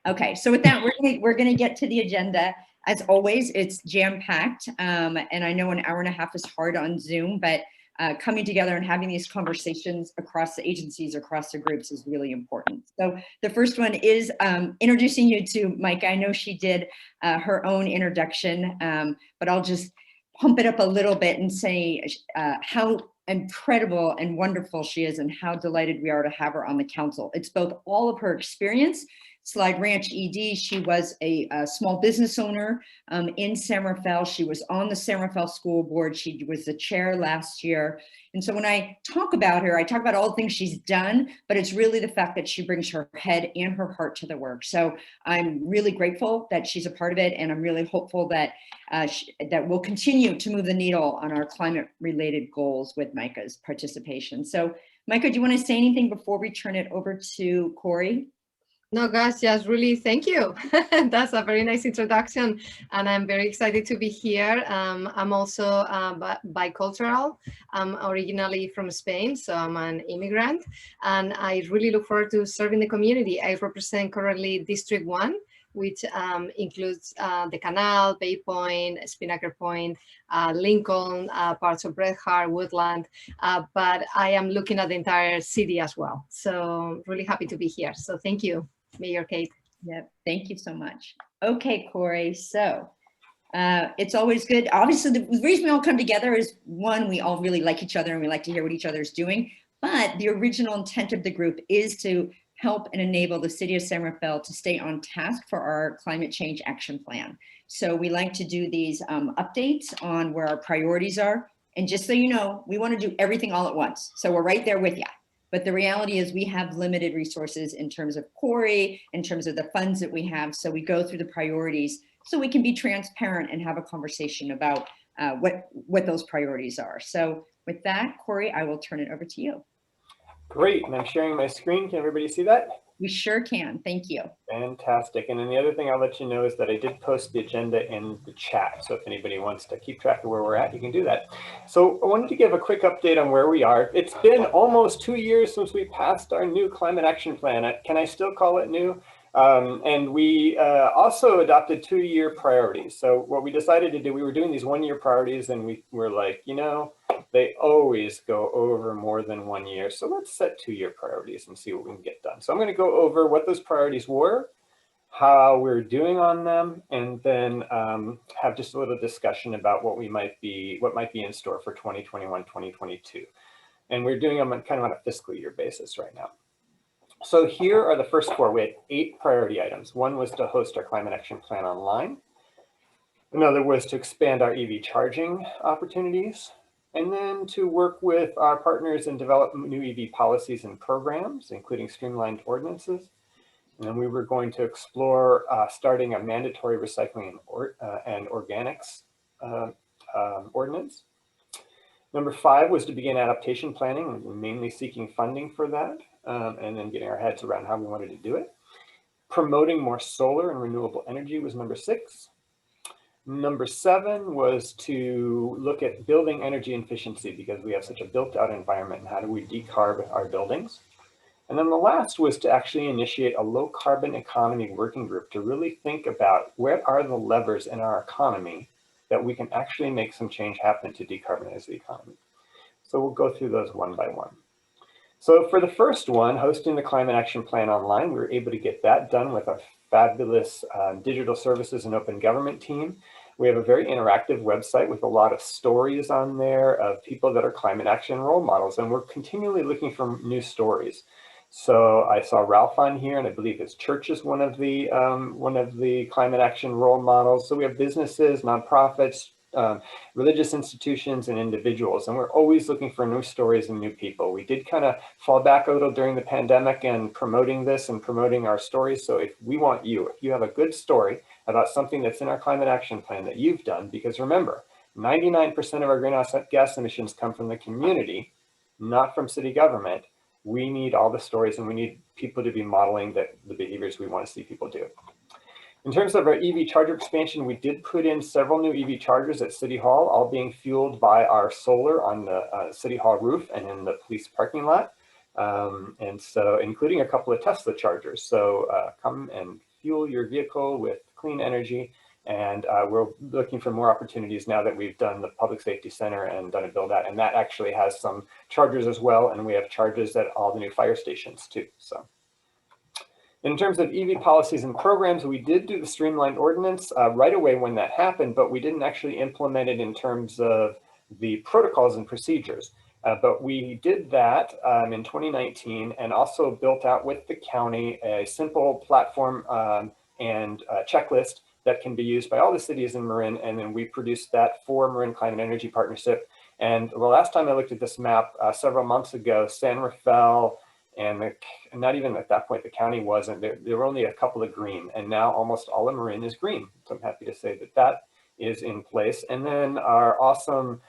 Okay, so with that, we're gonna get to the agenda. As always, it's jam-packed, and I know an hour and a half is hard on Zoom, but coming together and having these conversations across the agencies, across the groups is really important. So the first one is introducing you to Maika. I know she did her own introduction, but I'll just pump it up a little bit and say how incredible and wonderful she is and how delighted we are to have her on the council. It's both all of her experience. Slide Ranch ED, she was a small business owner in San Rafael. She was on the San Rafael School Board. She was the chair last year. And so when I talk about her, I talk about all the things she's done, but it's really the fact that she brings her head and her heart to the work. So I'm really grateful that she's a part of it. And I'm really hopeful that that we'll continue to move the needle on our climate related goals with Maika's participation. So Maika, do you want to say anything before we turn it over to Corey? No, guys, just really thank you. That's a very nice introduction, and I'm very excited to be here. I'm also bicultural. I'm originally from Spain, so I'm an immigrant, and I really look forward to serving the community. I represent currently District 1, which includes the Canal, Bay Point, Spinnaker Point, Lincoln, parts of Bret Harte, Woodland, but I am looking at the entire city as well. So really happy to be here. So thank you, Mayor Kate. Yep, thank you so much. Okay, Corey, so it's always good. Obviously, the reason we all come together is, one, we all really like each other and we like to hear what each other's doing, but the original intent of the group is to help and enable the city of San Rafael to stay on task for our climate change action plan. So we like to do these updates on where our priorities are. And just so you know, we want to do everything all at once. So we're right there with you. But the reality is we have limited resources in terms of Corey, in terms of the funds that we have. So we go through the priorities so we can be transparent and have a conversation about what those priorities are. So with that, Corey, I will turn it over to you. Great, and I'm sharing my screen. Can everybody see that? We sure can, thank you. Fantastic, and then the other thing I'll let you know is that I did post the agenda in the chat. So if anybody wants to keep track of where we're at, you can do that. So I wanted to give a quick update on where we are. It's been almost 2 years since we passed our new climate action plan. Can I still call it new? And we also adopted 2-year priorities. So what we decided to do, we were doing these 1-year priorities and we were like, you know, they always go over more than 1 year. So let's set 2-year priorities and see what we can get done. So I'm going to go over what those priorities were, how we're doing on them, and then have just a little discussion about what might be in store for 2021, 2022. And we're doing them kind of on a fiscal year basis right now. So here are the first 4. We had 8 priority items. One was to host our climate action plan online. Another was to expand our EV charging opportunities, and then to work with our partners and develop new EV policies and programs, including streamlined ordinances. And then we were going to explore starting a mandatory recycling and organics ordinance. Number 5 was to begin adaptation planning, mainly seeking funding for that, and then getting our heads around how we wanted to do it. Promoting more solar and renewable energy was number 6. Number 7 was to look at building energy efficiency because we have such a built-out environment, and how do we decarb our buildings? And then the last was to actually initiate a low carbon economy working group to really think about what are the levers in our economy that we can actually make some change happen to decarbonize the economy. So we'll go through those one by one. So for the first one, hosting the climate action plan online, we were able to get that done with a fabulous digital services and open government team. We have a very interactive website with a lot of stories on there of people that are climate action role models, and we're continually looking for new stories. So I saw Ralph on here, and I believe his church is one of the climate action role models. So we have businesses, nonprofits, religious institutions, and individuals, and we're always looking for new stories and new people. We did kind of fall back a little during the pandemic and promoting this and promoting our stories. So if we want you, if you have a good story about something that's in our climate action plan that you've done, because remember, 99% of our greenhouse gas emissions come from the community, not from city government. We need all the stories, and we need people to be modeling the behaviors we want to see people do. In terms of our EV charger expansion, we did put in several new EV chargers at City Hall, all being fueled by our solar on the City Hall roof and in the police parking lot. And so including a couple of Tesla chargers. So come and fuel your vehicle with clean energy. And we're looking for more opportunities now that we've done the Public Safety Center and done a build out. And that actually has some chargers as well. And we have chargers at all the new fire stations too. So in terms of EV policies and programs, we did do the streamlined ordinance right away when that happened, but we didn't actually implement it in terms of the protocols and procedures. But we did that in 2019 and also built out with the county a simple platform and checklist that can be used by all the cities in Marin. And then we produced that for Marin Climate Energy Partnership. And the last time I looked at this map several months ago, San Rafael, and not even at that point, the county wasn't, there were only a couple of green, and now almost all of Marin is green. So I'm happy to say that that is in place. And then our awesome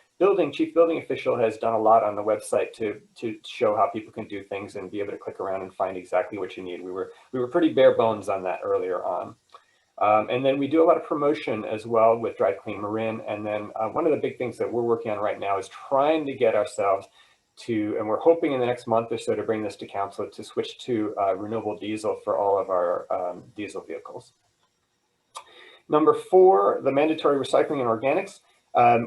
chief building official has done a lot on the website to show how people can do things and be able to click around and find exactly what you need. We were pretty bare bones on that earlier on. And then we do a lot of promotion as well with Drive Clean Marin. And then one of the big things that we're working on right now is trying to get ourselves to, and we're hoping in the next month or so to bring this to council, to switch to renewable diesel for all of our diesel vehicles. Number 4, the mandatory recycling and organics.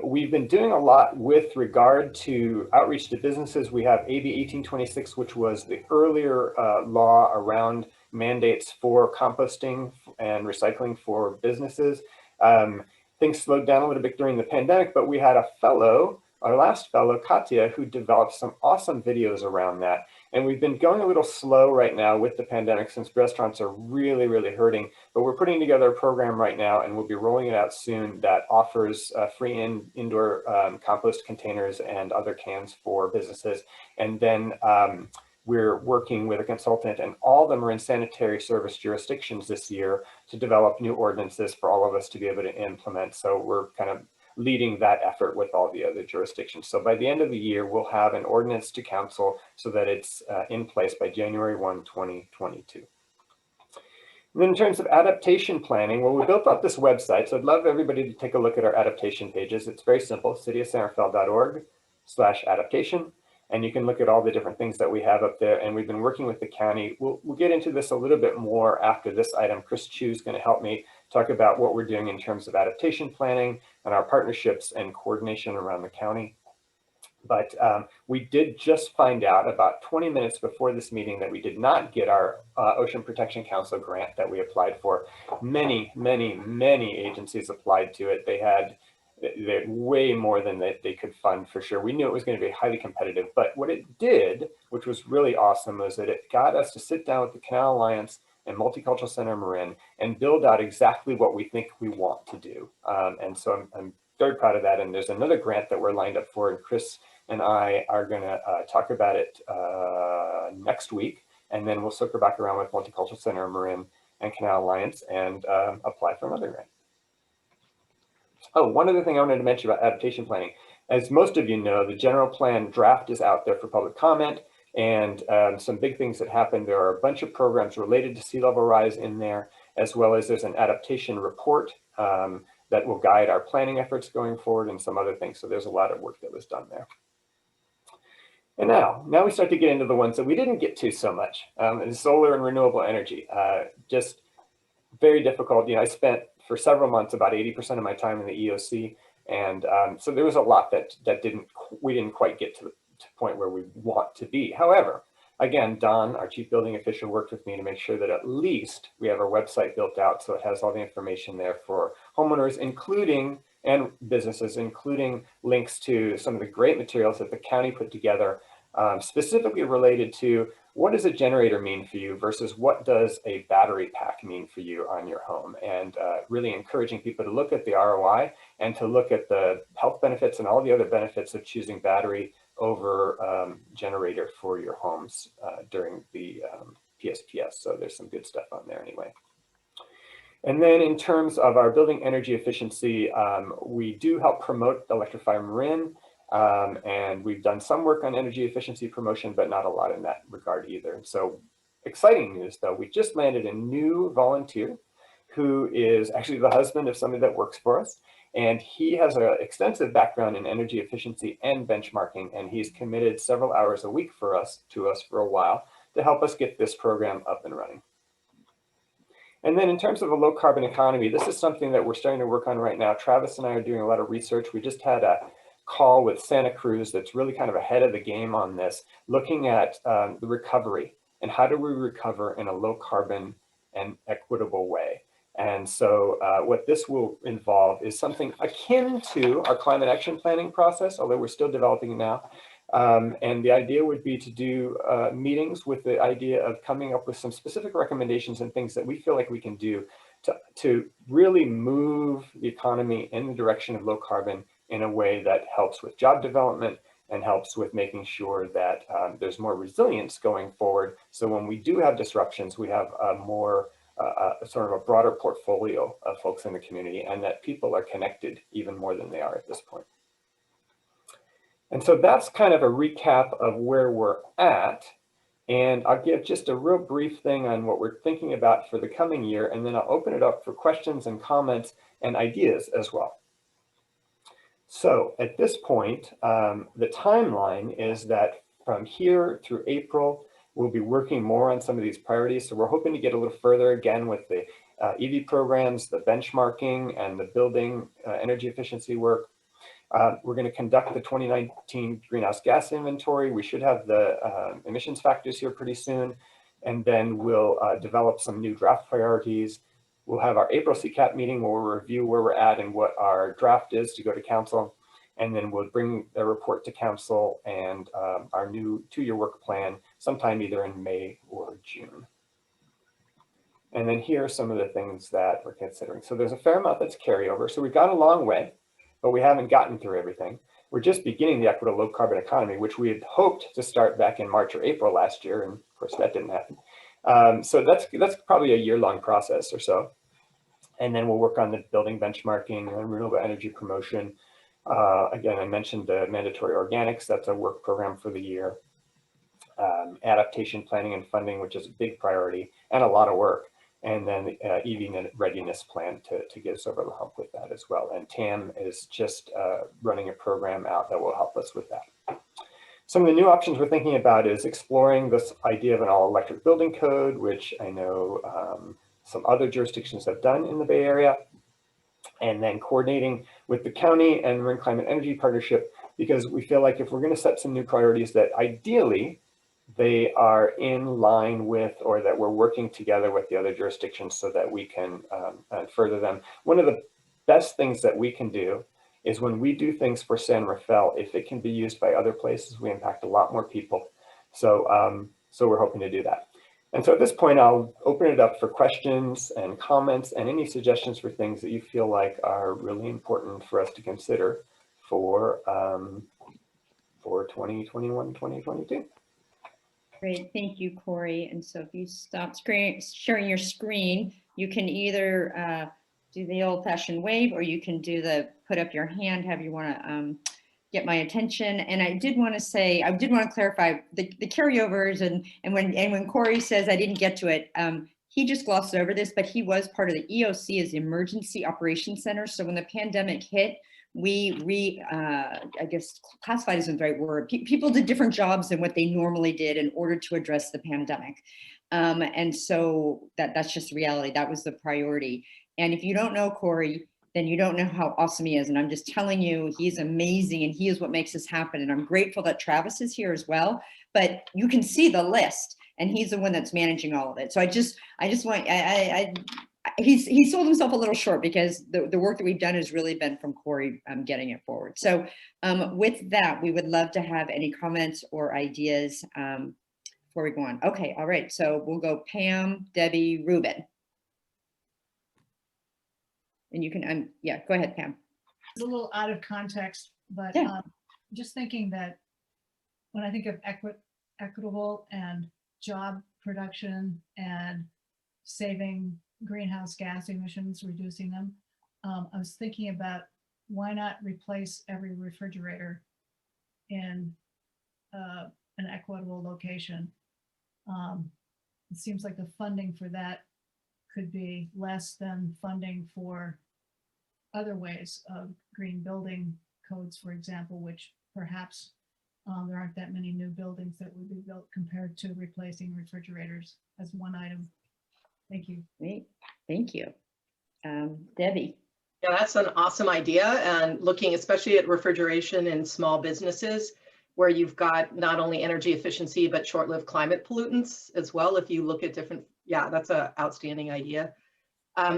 We've been doing a lot with regard to outreach to businesses. We have AB 1826, which was the earlier law around mandates for composting and recycling for businesses. Things slowed down a little bit during the pandemic, but we had a fellow, our last fellow, Katya, who developed some awesome videos around that. And we've been going a little slow right now with the pandemic since restaurants are really, really hurting. But we're putting together a program right now, and we'll be rolling it out soon, that offers free indoor compost containers and other cans for businesses. And then we're working with a consultant and all the Marin Sanitary Service jurisdictions this year to develop new ordinances for all of us to be able to implement. So we're kind of leading that effort with all the other jurisdictions. So by the end of the year, we'll have an ordinance to council so that it's in place by January 1, 2022. And then in terms of adaptation planning, well, we built up this website. So I'd love everybody to take a look at our adaptation pages. It's very simple, cityofsanrafael.org/adaptation. And you can look at all the different things that we have up there. And we've been working with the county. We'll get into this a little bit more after this item. Chris Chu is going to help me talk about what we're doing in terms of adaptation planning and our partnerships and coordination around the county. But we did just find out about 20 minutes before this meeting that we did not get our Ocean Protection Council grant that we applied for. Many, many, many agencies applied to it. They had way more than they could fund for sure. We knew it was going to be highly competitive, but what it did, which was really awesome, was that it got us to sit down with the Canal Alliance and Multicultural Center Marin and build out exactly what we think we want to do. And so I'm very proud of that. And there's another grant that we're lined up for, and Chris and I are going to talk about it next week. And then we'll circle back around with Multicultural Center Marin and Canal Alliance and apply for another grant. Oh, one other thing I wanted to mention about adaptation planning. As most of you know, the general plan draft is out there for public comment, and some big things that happened. There are a bunch of programs related to sea level rise in there, as well as there's an adaptation report that will guide our planning efforts going forward and some other things. So there's a lot of work that was done there. And now we start to get into the ones that we didn't get to so much. And solar and renewable energy, just very difficult. You know, I spent for several months about 80% of my time in the EOC, and so there was a lot that we didn't quite get to the point where we want to be. However, again, Don, our chief building official, worked with me to make sure that at least we have our website built out so it has all the information there for homeowners, including and businesses, including links to some of the great materials that the county put together, specifically related to what does a generator mean for you versus what does a battery pack mean for you on your home, and really encouraging people to look at the ROI and to look at the health benefits and all the other benefits of choosing battery over generator for your homes during the PSPS. So there's some good stuff on there anyway. And then in terms of our building energy efficiency, we do help promote Electrify Marin. And we've done some work on energy efficiency promotion, but not a lot in that regard either. And so exciting news though, we just landed a new volunteer who is actually the husband of somebody that works for us. And he has an extensive background in energy efficiency and benchmarking, and he's committed several hours a week to us for a while to help us get this program up and running. And then in terms of a low carbon economy, this is something that we're starting to work on right now. Travis and I are doing a lot of research. We just had a call with Santa Cruz that's really kind of ahead of the game on this, looking at the recovery and how do we recover in a low carbon and equitable way. And so what this will involve is something akin to our climate action planning process, although we're still developing it now. And the idea would be to do meetings with the idea of coming up with some specific recommendations and things that we feel like we can do to really move the economy in the direction of low carbon in a way that helps with job development and helps with making sure that there's more resilience going forward. So when we do have disruptions, we have a more sort of a broader portfolio of folks in the community, and that people are connected even more than they are at this point. And so that's kind of a recap of where we're at. And I'll give just a real brief thing on what we're thinking about for the coming year, and then I'll open it up for questions and comments and ideas as well. So at this point, the timeline is that from here through April, we'll be working more on some of these priorities. So we're hoping to get a little further again with the EV programs, the benchmarking, and the building energy efficiency work. We're going to conduct the 2019 greenhouse gas inventory. We should have the emissions factors here pretty soon. And then we'll develop some new draft priorities. We'll have our April CCAP meeting where we'll review where we're at and what our draft is to go to council. And then we'll bring the report to council and our new 2-year work plan sometime either in May or June. And then here are some of the things that we're considering. So there's a fair amount that's carryover. So we've got a long way, but we haven't gotten through everything. We're just beginning the equitable low carbon economy, which we had hoped to start back in March or April last year. And of course that didn't happen. So that's probably a year-long process or so. And then we'll work on the building benchmarking and renewable energy promotion. Again, I mentioned the mandatory organics. That's a work program for the year. Adaptation planning and funding, which is a big priority and a lot of work. And then the EV readiness plan to get us over the hump with that as well. And TAM is just running a program out that will help us with that. Some of the new options we're thinking about is exploring this idea of an all-electric building code, which I know some other jurisdictions have done in the Bay Area, and then coordinating with the county and Marin Climate Energy Partnership, because we feel like if we're going to set some new priorities that ideally they are in line with, or that we're working together with the other jurisdictions so that we can further them. One of the best things that we can do is when we do things for San Rafael, if it can be used by other places, we impact a lot more people. So, so we're hoping to do that. And so at this point, I'll open it up for questions and comments and any suggestions for things that you feel like are really important for us to consider for 2021, 2022. Great, thank you, Corey. And so if you stop sharing your screen, you can either do the old-fashioned wave, or you can do the put up your hand, however you want to get my attention. And I did want to say, I did want to clarify the carryovers, and when Corey says I didn't get to it, he just glossed over this, but he was part of the EOC as the Emergency Operations Center. So when the pandemic hit, we I guess classified isn't the right word. People did different jobs than what they normally did in order to address the pandemic. And so that's just reality. That was the priority. And if you don't know Corey, then you don't know how awesome he is. And I'm just telling you, he's amazing, and he is what makes this happen. And I'm grateful that Travis is here as well, but you can see the list, and he's the one that's managing all of it. So I just want, he sold himself a little short, because the work that we've done has really been from Corey getting it forward. So with that, we would love to have any comments or ideas before we go on. Okay, all right, so we'll go Pam, Debbie, Ruben. And you can, yeah, go ahead, Pam. It's a little out of context, but yeah. Just thinking that when I think of equitable and job production and saving greenhouse gas emissions, reducing them, I was thinking about why not replace every refrigerator in an equitable location. It seems like the funding for that could be less than funding for other ways of green building codes, for example, which perhaps there aren't that many new buildings that would be built compared to replacing refrigerators as one item Thank you. Great. Thank you. Debbie. Yeah, that's an awesome idea. And looking especially at refrigeration in small businesses where you've got not only energy efficiency, but short-lived climate pollutants as well. If you look at different, yeah, that's an outstanding idea.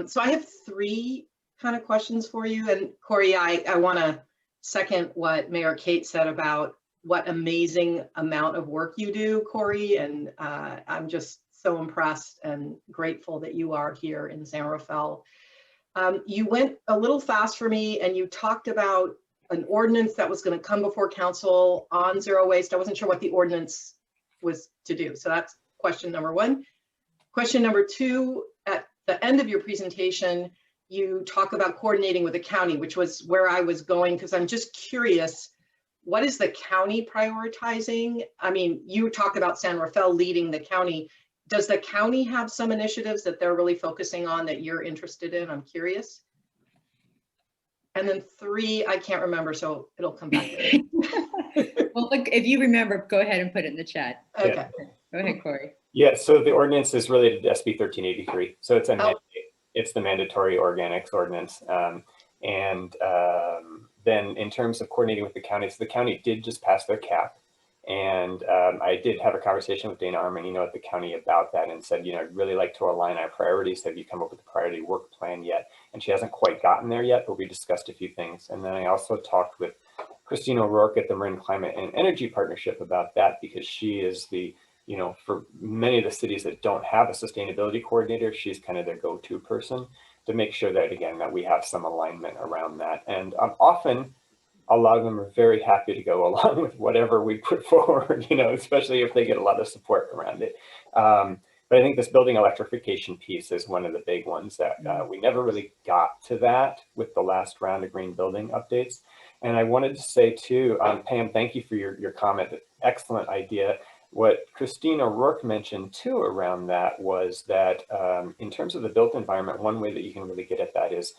So I have 3 kind of questions for you. And Corey, I want to second what Mayor Kate said about what amazing amount of work you do, Corey. And I'm just so impressed and grateful that you are here in San Rafael. You went a little fast for me and you talked about an ordinance that was going to come before council on zero waste. I wasn't sure what the ordinance was to do. So that's question number 1. Question number 2, at the end of your presentation, you talk about coordinating with the county, which was where I was going, because I'm just curious, what is the county prioritizing? I mean, you talk about San Rafael leading the county. Does the county have some initiatives that they're really focusing on that you're interested in? I'm curious. And then 3, I can't remember, so it'll come back later. Well, look, if you remember, go ahead and put it in the chat. Okay. Yeah. Go ahead, Corey. Yeah, so the ordinance is related to SB 1383. So it's a mandate. It's the mandatory organics ordinance. Then in terms of coordinating with the counties, the county did just pass their cap. And I did have a conversation with Dana Armanino at the county about that and said, I'd really like to align our priorities. Have you come up with a priority work plan yet? And she hasn't quite gotten there yet, but we discussed a few things. And then I also talked with Christine O'Rourke at the Marin Climate and Energy Partnership about that, because she is the, for many of the cities that don't have a sustainability coordinator, she's kind of their go-to person to make sure that, again, that we have some alignment around that. And often, a lot of them are very happy to go along with whatever we put forward, especially if they get a lot of support around it. But I think this building electrification piece is one of the big ones that we never really got to that with the last round of green building updates. And I wanted to say too, Pam, thank you for your comment. Excellent idea. What Christine O'Rourke mentioned too around that was that in terms of the built environment, one way that you can really get at that is,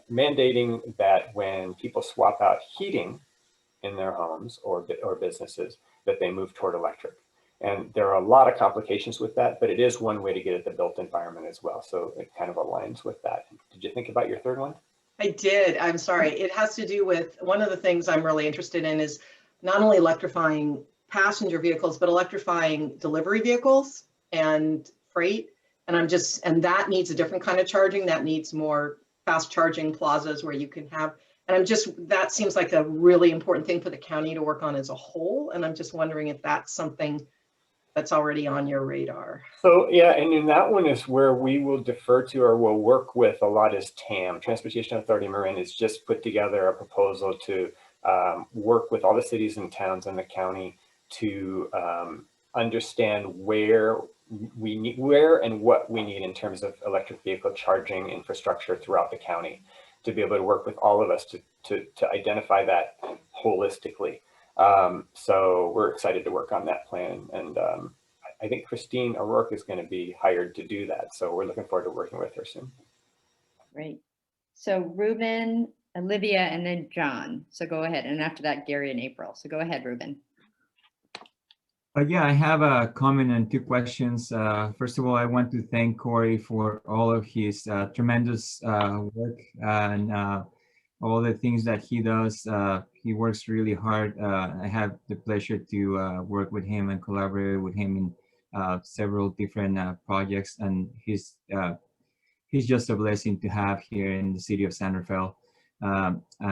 mandating that when people swap out heating in their homes or businesses, that they move toward electric. And there are a lot of complications with that, but it is one way to get at the built environment as well. So it kind of aligns with that. Did you think about your 3rd one? I did. I'm sorry. It has to do with one of the things I'm really interested in is not only electrifying passenger vehicles, but electrifying delivery vehicles and freight. And that needs a different kind of charging. That needs more fast charging plazas where you can have, that seems like a really important thing for the county to work on as a whole. And I'm just wondering if that's something that's already on your radar. So yeah, and in that one is where we will defer to or will work with a lot is TAM. Transportation Authority Marin has just put together a proposal to work with all the cities and towns in the county to understand where and what we need in terms of electric vehicle charging infrastructure throughout the county, to be able to work with all of us to identify that holistically. So we're excited to work on that plan. And I think Christine O'Rourke is going to be hired to do that. So we're looking forward to working with her soon. Great. So Ruben, Olivia, and then John. So go ahead. And after that, Gary and April. So go ahead, Ruben. Yeah, I have a comment and 2 questions. First of all, I want to thank Corey for all of his tremendous work and all the things that he does. He works really hard. I have the pleasure to work with him and collaborate with him in several different projects, and he's just a blessing to have here in the city of San Rafael.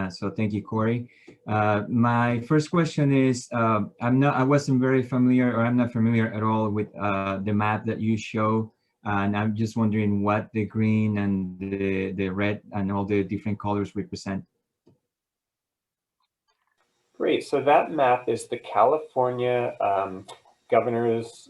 So thank you, Corey. My first question is, I wasn't very familiar, or I'm not familiar at all with the map that you show. And I'm just wondering what the green and the red and all the different colors represent. Great. So that map is the California governor's,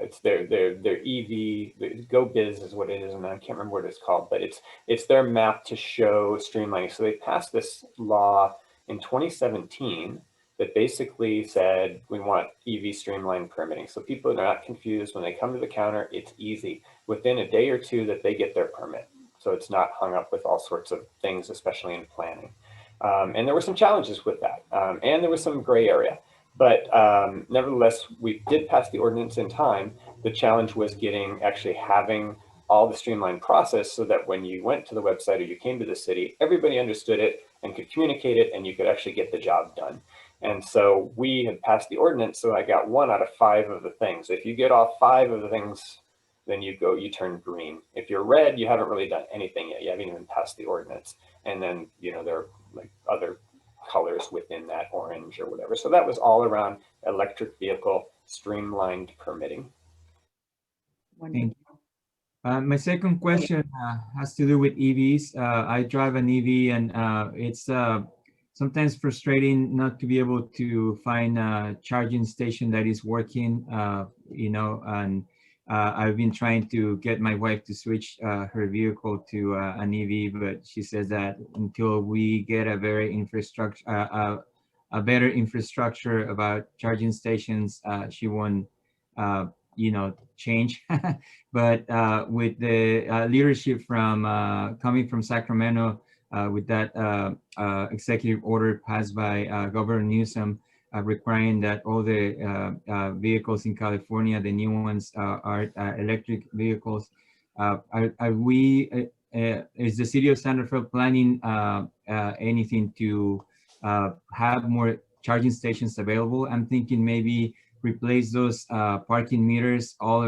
it's their EV, Go Biz is what it is, and I can't remember what it's called, but it's their map to show streamlining. So they passed this law in 2017 that basically said we want EV streamlined permitting. So people are not confused when they come to the counter. It's easy. Within a day or 2 that they get their permit. So it's not hung up with all sorts of things, especially in planning. And there were some challenges with that. And there was some gray area. But nevertheless, we did pass the ordinance in time. The challenge was actually having all the streamlined process so that when you went to the website or you came to the city, everybody understood it and could communicate it, and you could actually get the job done. And so we had passed the ordinance, so I got 1 out of 5 of the things. If you get all 5 of the things, then you turn green. If you're red, you haven't really done anything yet. You haven't even passed the ordinance. And then, you know, there are like other colors within that, orange or whatever. So that was all around electric vehicle streamlined permitting. Thank you. My second question has to do with EVs. I drive an EV, and it's sometimes frustrating not to be able to find a charging station that is working, you know, and I've been trying to get my wife to switch her vehicle to an EV, but she says that until we get a better infrastructure about charging stations, she won't, you know, change. But with the leadership from coming from Sacramento, with that executive order passed by Governor Newsom, requiring that all the vehicles in California, the new ones, are electric vehicles. Is the city of Santa Fe planning anything to have more charging stations available? I'm thinking maybe replace those parking meters all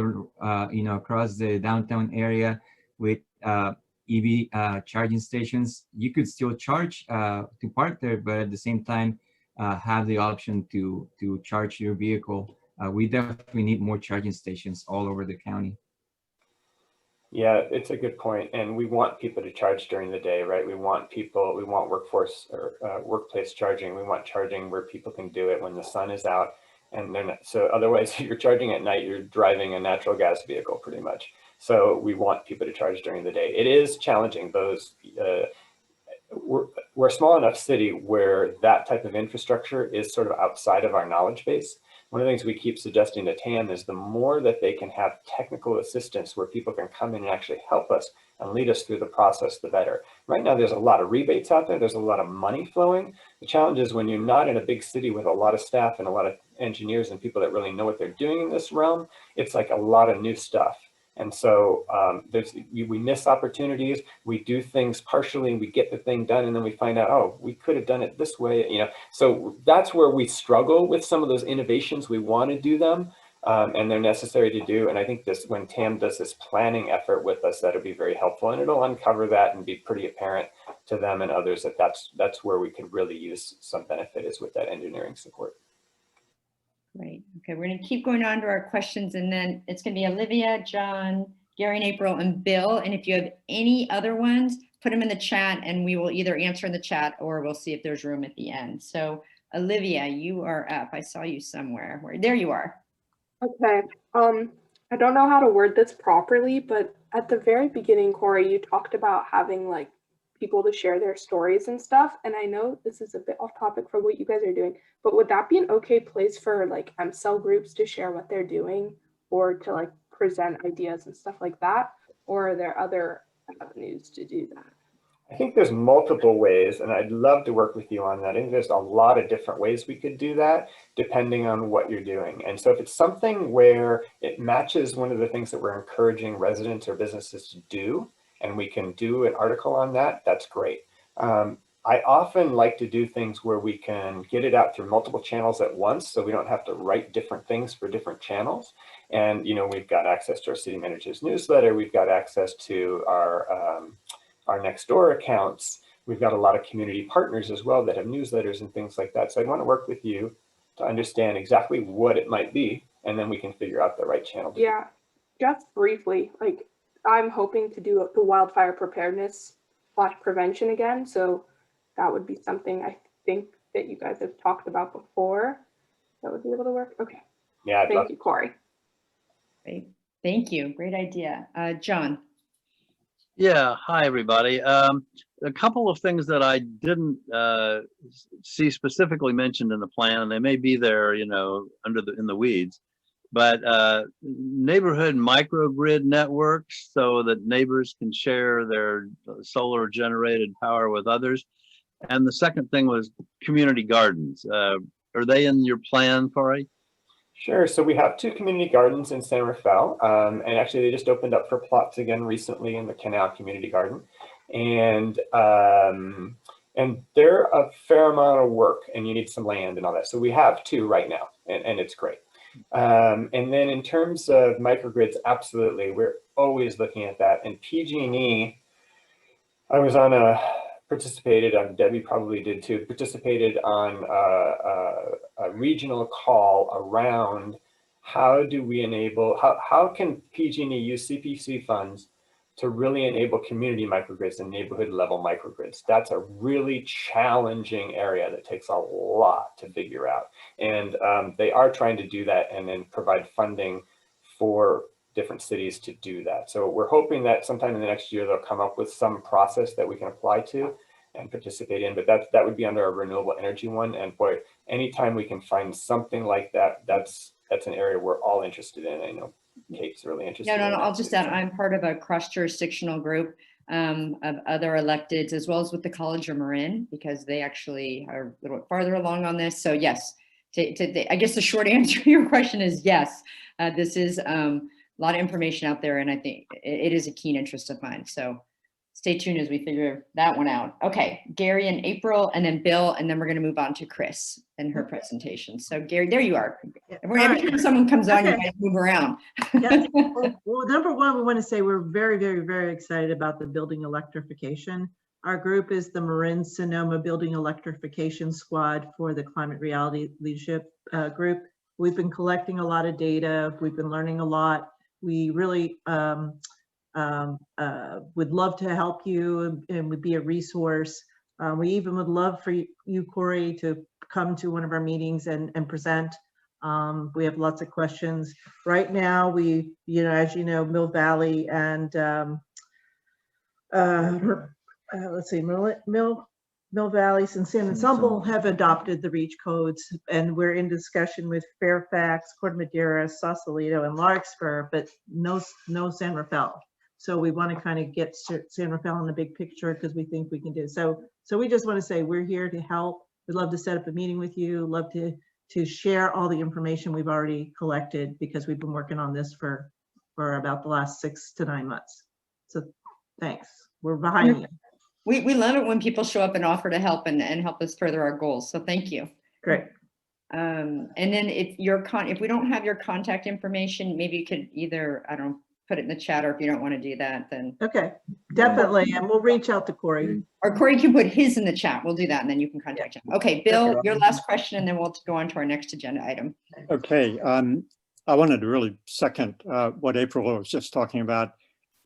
you know, across the downtown area with EV charging stations. You could still charge to park there, but at the same time have the option to charge your vehicle. We definitely need more charging stations all over the county. Yeah, it's a good point. And we want people to charge during the day, right? We want workforce or workplace charging. We want charging where people can do it when the sun is out. And they're not, so otherwise, if you're charging at night, you're driving a natural gas vehicle pretty much. So we want people to charge during the day. It is challenging. Those we're a small enough city where that type of infrastructure is sort of outside of our knowledge base. One of the things we keep suggesting to TAM is the more that they can have technical assistance where people can come in and actually help us and lead us through the process, the better. Right now, there's a lot of rebates out there. There's a lot of money flowing. The challenge is when you're not in a big city with a lot of staff and a lot of engineers and people that really know what they're doing in this realm, it's like a lot of new stuff. And so we miss opportunities. We do things partially and we get the thing done, and then we find out, oh, we could have done it this way, you know. So that's where we struggle with some of those innovations. We want to do them, and they're necessary to do. And I think when TAM does this planning effort with us, that'll be very helpful, and it'll uncover that and be pretty apparent to them and others that that's where we could really use some benefit, is with that engineering support. Great. Okay, we're going to keep going on to our questions, and then it's going to be Olivia, John, Gary and April, and Bill. And if you have any other ones, put them in the chat and we will either answer in the chat or we'll see if there's room at the end. So Olivia, you are up. I saw you somewhere. There you are. Okay. I don't know how to word this properly, but at the very beginning, Corey, you talked about having like people to share their stories and stuff. And I know this is a bit off topic for what you guys are doing, but would that be an okay place for like MCEL groups to share what they're doing or to like present ideas and stuff like that? Or are there other avenues to do that? I think there's multiple ways, and I'd love to work with you on that. I think there's a lot of different ways we could do that depending on what you're doing. And so if it's something where it matches one of the things that we're encouraging residents or businesses to do, and we can do an article on that, that's great. I often like to do things where we can get it out through multiple channels at once, so we don't have to write different things for different channels. And, you know, we've got access to our city manager's newsletter. We've got access to our Nextdoor accounts. We've got a lot of community partners as well that have newsletters and things like that. So I'd want to work with you to understand exactly what it might be, and then we can figure out the right channel. Yeah, just briefly, like I'm hoping to do the wildfire preparedness / prevention again. So that would be something I think that you guys have talked about before. That would be able to work. Okay. Yeah. Thank you, Corey. Great. Thank you. Great idea. John. Yeah. Hi, everybody. A couple of things that I didn't see specifically mentioned in the plan, and they may be there, you know, in the weeds, but neighborhood microgrid networks so that neighbors can share their solar generated power with others. And the second thing was community gardens. Are they in your plan, Corey? Sure. So we have 2 community gardens in San Rafael, and actually they just opened up for plots again recently in the Canal Community Garden, and they're a fair amount of work, and you need some land and all that. So we have 2 right now, and it's great. And then in terms of microgrids, absolutely, we're always looking at that. And PG&E, I was on participated, Debbie probably did too, participated on a regional call around how do we enable, how can PG&E use CPC funds to really enable community microgrids and neighborhood level microgrids. That's a really challenging area that takes a lot to figure out. And they are trying to do that and then provide funding for different cities to do that. So we're hoping that sometime in the next year, they'll come up with some process that we can apply to and participate in, but that would be under a renewable energy one. And boy, anytime we can find something like that, that's an area we're all interested in. I know Kate's really interested. No, in I'll that just too. add, I'm part of a cross-jurisdictional group of other electeds, as well as with the College of Marin, because they actually are a little farther along on this. So yes, I guess the short answer to your question is yes. This is a lot of information out there, and I think it is a keen interest of mine. So stay tuned as we figure that one out. Okay, Gary and April, and then Bill, and then we're going to move on to Chris and her presentation. So Gary, there you are. Every time someone comes on, you guys move around. Yes. Well, number one, we want to say we're very, very, very excited about the building electrification. Our group is the Marin Sonoma Building Electrification Squad for the Climate Reality Leadership Group. We've been collecting a lot of data. We've been learning a lot. We really would love to help you and would be a resource. We even would love for you, Corey, to come to one of our meetings and present. We have lots of questions. Right now, we, as you know, Mill Valley and let's see, Mill Valley and San Ensemble have adopted the REACH codes, and we're in discussion with Fairfax, Corte Madera, Sausalito, and Larkspur, but no San Rafael. So we want to kind of get San Rafael in the big picture because we think we can do so. So we just want to say we're here to help. We'd love to set up a meeting with you. Love to share all the information we've already collected because we've been working on this for about the last 6 to 9 months. So thanks. We're behind you. We love it when people show up and offer to help and help us further our goals. So thank you. Great. And then if we don't have your contact information, maybe you could either, I don't know, put it in the chat, or if you don't want to do that, then. Okay, definitely. And we'll reach out to Corey. Or Corey can put his in the chat. We'll do that, and then you can contact him. Okay, Bill, your last question, and then we'll go on to our next agenda item. Okay, I wanted to really second what April was just talking about.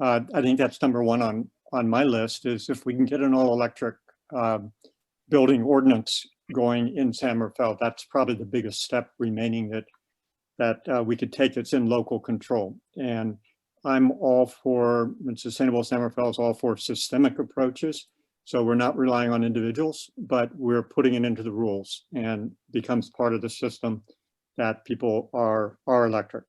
I think that's number one on my list, is if we can get an all electric building ordinance going in San Rafael, that's probably the biggest step remaining that we could take that's in local control. And I'm all for, Sustainable San Rafael is all for systemic approaches. So we're not relying on individuals, but we're putting it into the rules and becomes part of the system that people are electric.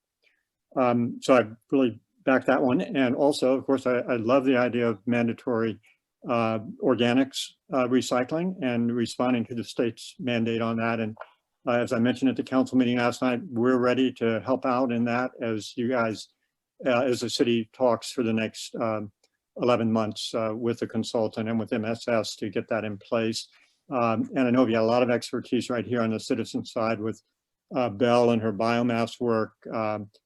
So I really back that one. And also, of course, I love the idea of mandatory organics recycling and responding to the state's mandate on that. And as I mentioned at the council meeting last night, we're ready to help out in that as you guys, as the city talks for the next 11 months with the consultant and with MSS to get that in place. And I know we got a lot of expertise right here on the citizen side with Belle and her biomass work.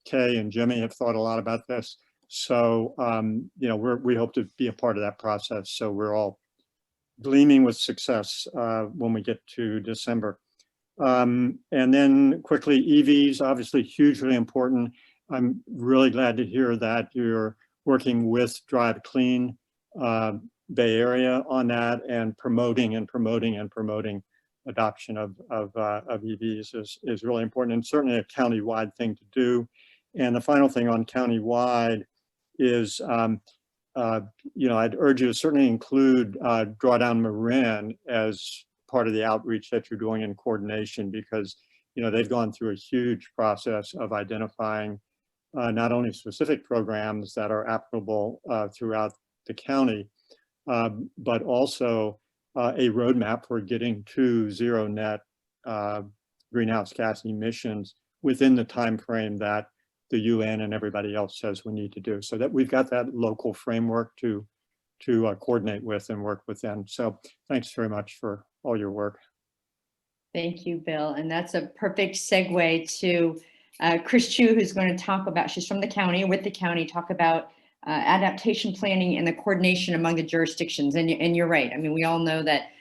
Kay and Jimmy have thought a lot about this. So, we hope to be a part of that process. So we're all gleaming with success when we get to December. And then quickly, EVs, obviously hugely important. I'm really glad to hear that you're working with Drive Clean Bay Area on that and promoting adoption of EVs is really important, and certainly a county-wide thing to do. And the final thing on county-wide is, I'd urge you to certainly include Drawdown Marin as part of the outreach that you're doing in coordination, because they've gone through a huge process of identifying not only specific programs that are applicable throughout the county, but also a roadmap for getting to zero net greenhouse gas emissions within the time frame that the UN and everybody else says we need to do, so that we've got that local framework to coordinate with and work within. So thanks very much for all your work. Thank you, Bill. And that's a perfect segue to Chris Chu, who's going to talk about, she's from the county, with the county, talk about adaptation planning and the coordination among the jurisdictions. And you're right. I mean, we all know that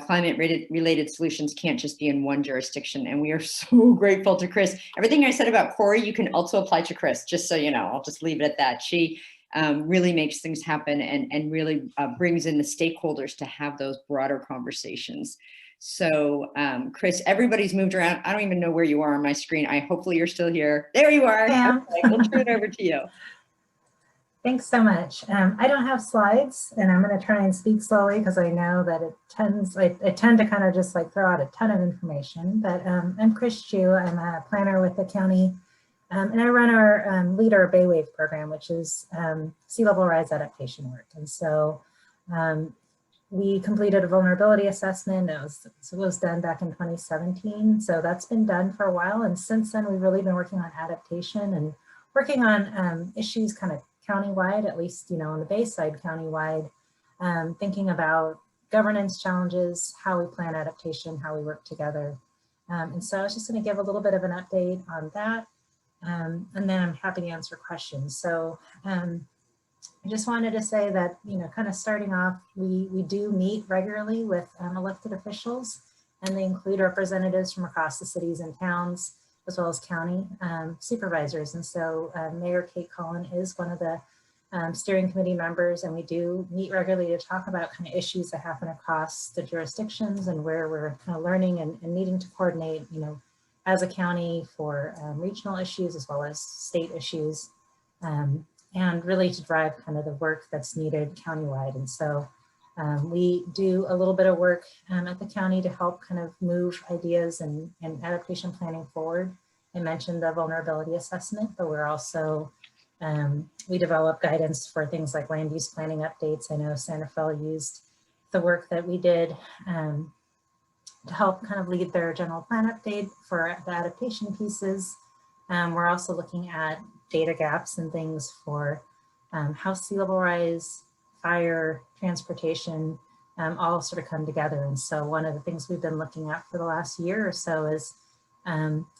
climate-related solutions can't just be in one jurisdiction. And we are so grateful to Chris. Everything I said about Corey, you can also apply to Chris, just so you know. I'll just leave it at that. She really makes things happen and really brings in the stakeholders to have those broader conversations. So Chris, everybody's moved around. I don't even know where you are on my screen. Hopefully you're still here. There you are. Yeah. Okay, we'll turn it over to you. Thanks so much. I don't have slides, and I'm going to try and speak slowly because I know that I tend to kind of just like throw out a ton of information. But I'm Chris Chu. I'm a planner with the county, and I run our lead our Bay Wave program, which is sea level rise adaptation work. And so we completed a vulnerability assessment. It was done back in 2017. So that's been done for a while. And since then, we've really been working on adaptation and working on issues kind of countywide, at least, you know, on the Bay side countywide, thinking about governance challenges, how we plan adaptation, how we work together. And so I was just going to give a little bit of an update on that. And then I'm happy to answer questions. So I just wanted to say that, you know, kind of starting off, we do meet regularly with elected officials, and they include representatives from across the cities and towns, as well as county supervisors. And so Mayor Kate Colin is one of the steering committee members, and we do meet regularly to talk about kind of issues that happen across the jurisdictions and where we're kind of learning and needing to coordinate, you know, as a county for regional issues as well as state issues, and really to drive kind of the work that's needed countywide. And so we do a little bit of work at the county to help kind of move ideas and adaptation planning forward. I mentioned the vulnerability assessment, but we're also, we develop guidance for things like land use planning updates. I know Santa Fe used the work that we did to help kind of lead their general plan update for the adaptation pieces. We're also looking at data gaps and things for how sea level rise, fire, transportation, all sort of come together. And so one of the things we've been looking at for the last year or so is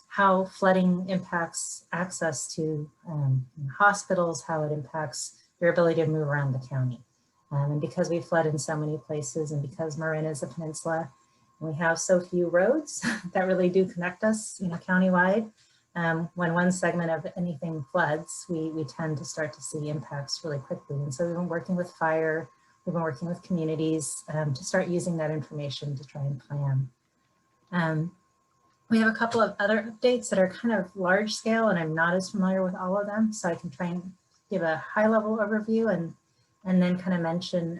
how flooding impacts access to hospitals, how it impacts your ability to move around the county. And because we flood in so many places, and because Marin is a peninsula, and we have so few roads that really do connect us, you know, countywide, when one segment of anything floods, we tend to start to see impacts really quickly. And so we've been working with fire, we've been working with communities to start using that information to try and plan. We have a couple of other updates that are kind of large scale, and I'm not as familiar with all of them, so I can try and give a high level overview and then kind of mention,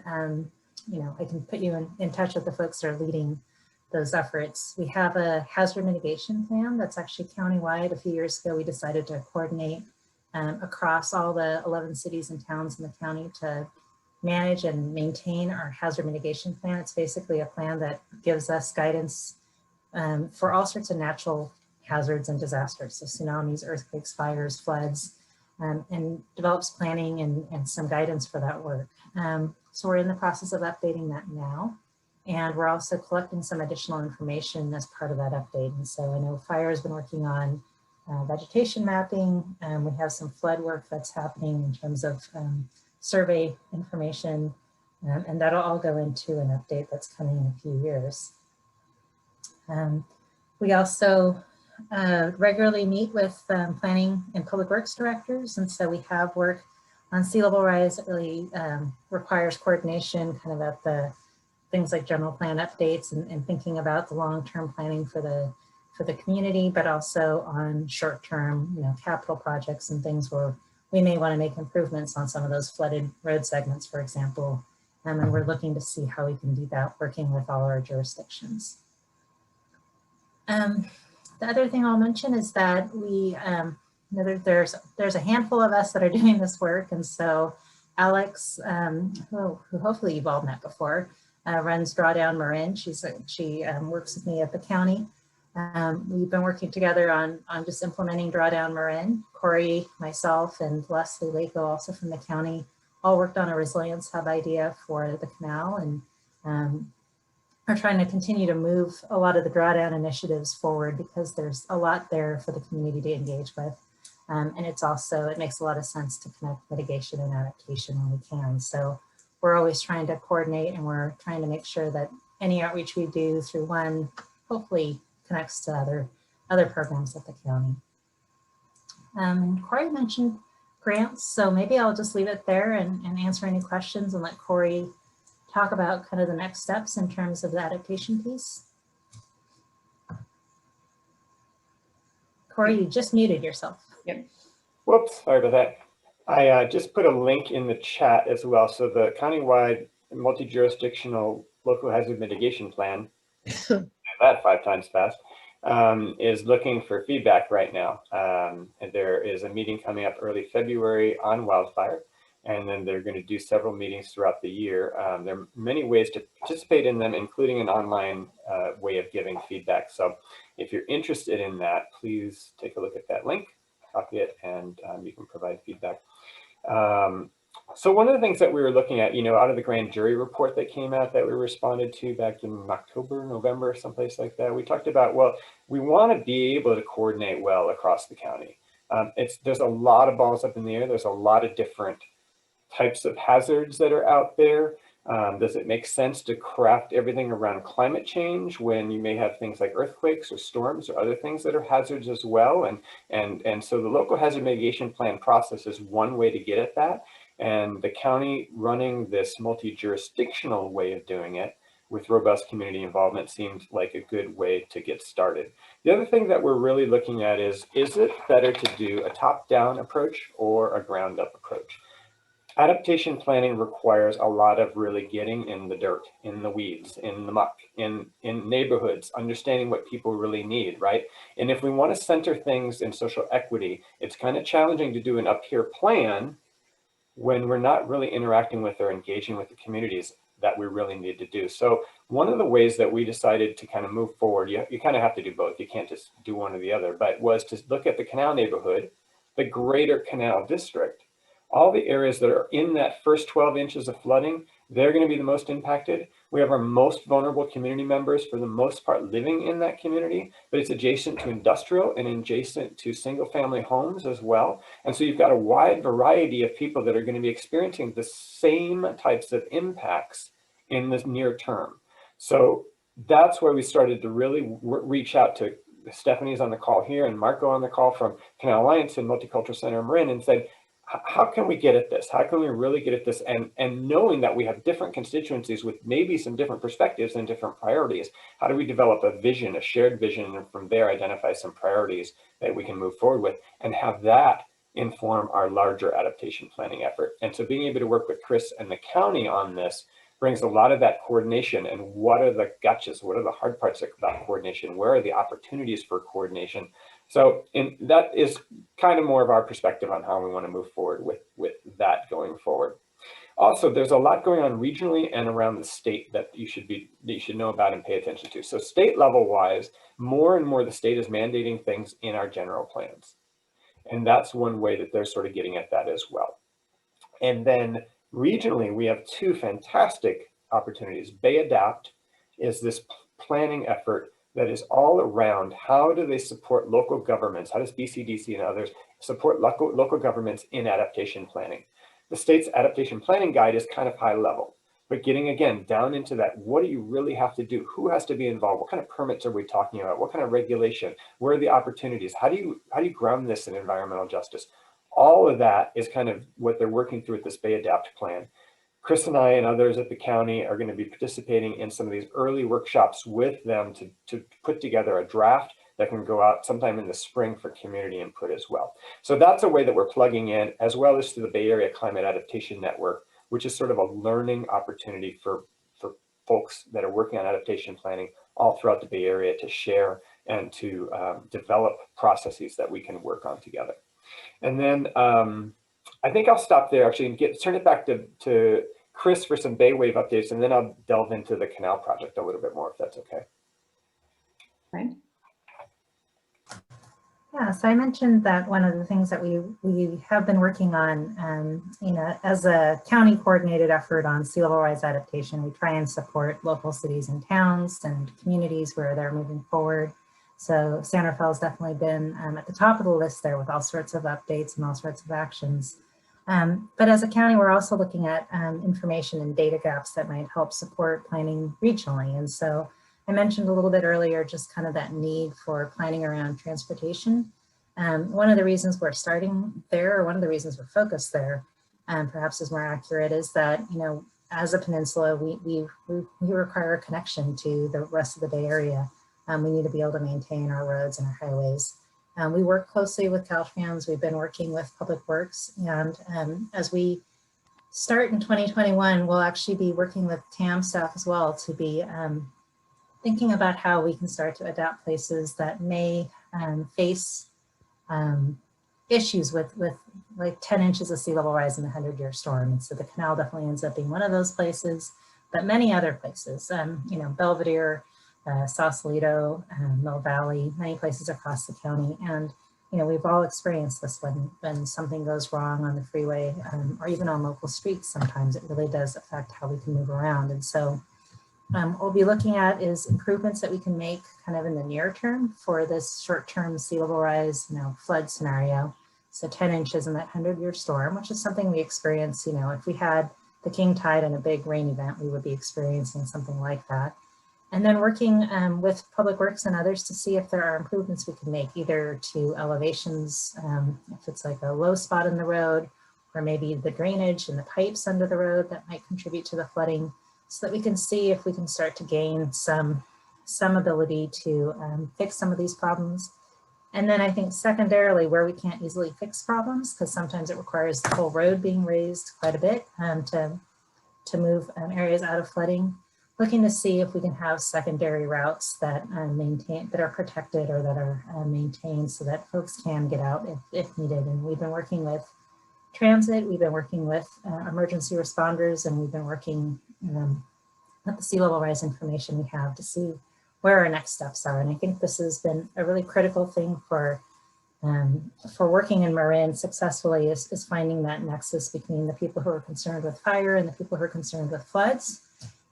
you know, I can put you in touch with the folks that are leading those efforts. We have a hazard mitigation plan that's actually countywide. A few years ago, we decided to coordinate across all the 11 cities and towns in the county to manage and maintain our hazard mitigation plan. It's basically a plan that gives us guidance for all sorts of natural hazards and disasters. So tsunamis, earthquakes, fires, floods, and develops planning and some guidance for that work. So we're in the process of updating that now. And we're also collecting some additional information as part of that update. And so I know Fire has been working on vegetation mapping. We have some flood work that's happening in terms of survey information, and that'll all go into an update that's coming in a few years. We also regularly meet with planning and public works directors. And so we have work on sea level rise that really requires coordination kind of at the things like general plan updates and thinking about the long-term planning for the community, but also on short-term, you know, capital projects and things where we may want to make improvements on some of those flooded road segments, for example. And we're looking to see how we can do that working with all our jurisdictions. The other thing I'll mention is that we, there's a handful of us that are doing this work. And so Alex, who hopefully you've all met before, runs Drawdown Marin. She works with me at the county. We've been working together on just implementing Drawdown Marin. Corey, myself, and Leslie Waco, also from the county, all worked on a resilience hub idea for the canal, and are trying to continue to move a lot of the drawdown initiatives forward because there's a lot there for the community to engage with. And it makes a lot of sense to connect mitigation and adaptation when we can. So we're always trying to coordinate, and we're trying to make sure that any outreach we do through one hopefully connects to other programs at the county. Corey mentioned grants, so maybe I'll just leave it there and answer any questions and let Corey talk about kind of the next steps in terms of the adaptation piece. Corey, you just muted yourself. Yep. Whoops, sorry about that. I just put a link in the chat as well. So the countywide multi-jurisdictional local hazard mitigation plan, that 5 times fast, is looking for feedback right now. And there is a meeting coming up early February on wildfire, and then they're going to do several meetings throughout the year. There are many ways to participate in them, including an online way of giving feedback. So if you're interested in that, please take a look at that link, copy it, and you can provide feedback. So one of the things that we were looking at, out of the grand jury report that came out that we responded to back in October, November, someplace like that, we talked about, well, we want to be able to coordinate well across the county. There's a lot of balls up in the air. There's a lot of different types of hazards that are out there. Does it make sense to craft everything around climate change when you may have things like earthquakes or storms or other things that are hazards as well? And so the local hazard mitigation plan process is one way to get at that. And the county running this multi-jurisdictional way of doing it with robust community involvement seemed like a good way to get started. The other thing that we're really looking at is it better to do a top-down approach or a ground-up approach? Adaptation planning requires a lot of really getting in the dirt, in the weeds, in the muck, in neighborhoods, understanding what people really need, right? And if we want to center things in social equity, it's kind of challenging to do an up-here plan when we're not really interacting with or engaging with the communities that we really need to do. So one of the ways that we decided to kind of move forward, you kind of have to do both. You can't just do one or the other, but was to look at the canal neighborhood, the greater canal district, all the areas that are in that first 12 inches of flooding, they're going to be the most impacted. We have our most vulnerable community members for the most part living in that community, but it's adjacent to industrial and adjacent to single family homes as well. And so you've got a wide variety of people that are going to be experiencing the same types of impacts in the near term. So that's where we started to really reach out to Stephanie's on the call here and Marco on the call from Canal Alliance and Multicultural Center Marin, and said, how can we get at this? How can we really get at this? And knowing that we have different constituencies with maybe some different perspectives and different priorities, how do we develop a vision, a shared vision, and from there identify some priorities that we can move forward with and have that inform our larger adaptation planning effort? And so being able to work with Chris and the county on this brings a lot of that coordination. And what are the gotchas? What are the hard parts about coordination? Where are the opportunities for coordination? So that is kind of more of our perspective on how we want to move forward with that going forward. Also, there's a lot going on regionally and around the state that you should know about and pay attention to. So state level wise, more and more the state is mandating things in our general plans. And that's one way that they're sort of getting at that as well. And then regionally, we have 2 fantastic opportunities. Bay Adapt is this planning effort that is all around how do they support local governments? How does BCDC and others support local governments in adaptation planning? The state's adaptation planning guide is kind of high level, but getting again down into that, what do you really have to do? Who has to be involved? What kind of permits are we talking about? What kind of regulation? Where are the opportunities? How do you ground this in environmental justice? All of that is kind of what they're working through with this Bay Adapt plan. Chris and I and others at the county are going to be participating in some of these early workshops with them to put together a draft that can go out sometime in the spring for community input as well. So that's a way that we're plugging in, as well as to the Bay Area Climate Adaptation Network, which is sort of a learning opportunity for folks that are working on adaptation planning all throughout the Bay Area to share and to develop processes that we can work on together. And then I think I'll stop there actually and turn it back to Chris for some Bay Wave updates, and then I'll delve into the canal project a little bit more, if that's okay. Right. Yeah, so I mentioned that one of the things that we have been working on, as a county coordinated effort on sea level rise adaptation, we try and support local cities and towns and communities where they're moving forward. So San Rafael has definitely been at the top of the list there with all sorts of updates and all sorts of actions. But as a county, we're also looking at information and data gaps that might help support planning regionally. And so I mentioned a little bit earlier, just kind of that need for planning around transportation. One of the reasons we're starting there, or one of the reasons we're focused there, perhaps is more accurate, is that, as a peninsula, we require a connection to the rest of the Bay Area. We need to be able to maintain our roads and our highways. We work closely with Caltrans. We've been working with Public Works, and as we start in 2021, we'll actually be working with TAM staff as well to be thinking about how we can start to adapt places that may face issues with like 10 inches of sea level rise in the 100-year storm. And so the canal definitely ends up being one of those places, but many other places, Belvedere, Sausalito, Mill Valley, many places across the county. And, we've all experienced this when something goes wrong on the freeway or even on local streets. Sometimes it really does affect how we can move around. And so what we'll be looking at is improvements that we can make kind of in the near term for this short-term sea level rise, flood scenario. So 10 inches in that 100-year storm, which is something we experience, if we had the king tide and a big rain event, we would be experiencing something like that. And then working with Public Works and others to see if there are improvements we can make, either to elevations, if it's like a low spot in the road, or maybe the drainage and the pipes under the road that might contribute to the flooding, so that we can see if we can start to gain some ability to fix some of these problems. And then I think secondarily, where we can't easily fix problems, because sometimes it requires the whole road being raised quite a bit to move areas out of flooding, looking to see if we can have secondary routes that are protected or that are maintained so that folks can get out if needed. And we've been working with transit, we've been working with emergency responders, and we've been working with the sea level rise information we have to see where our next steps are. And I think this has been a really critical thing for working in Marin successfully is finding that nexus between the people who are concerned with fire and the people who are concerned with floods.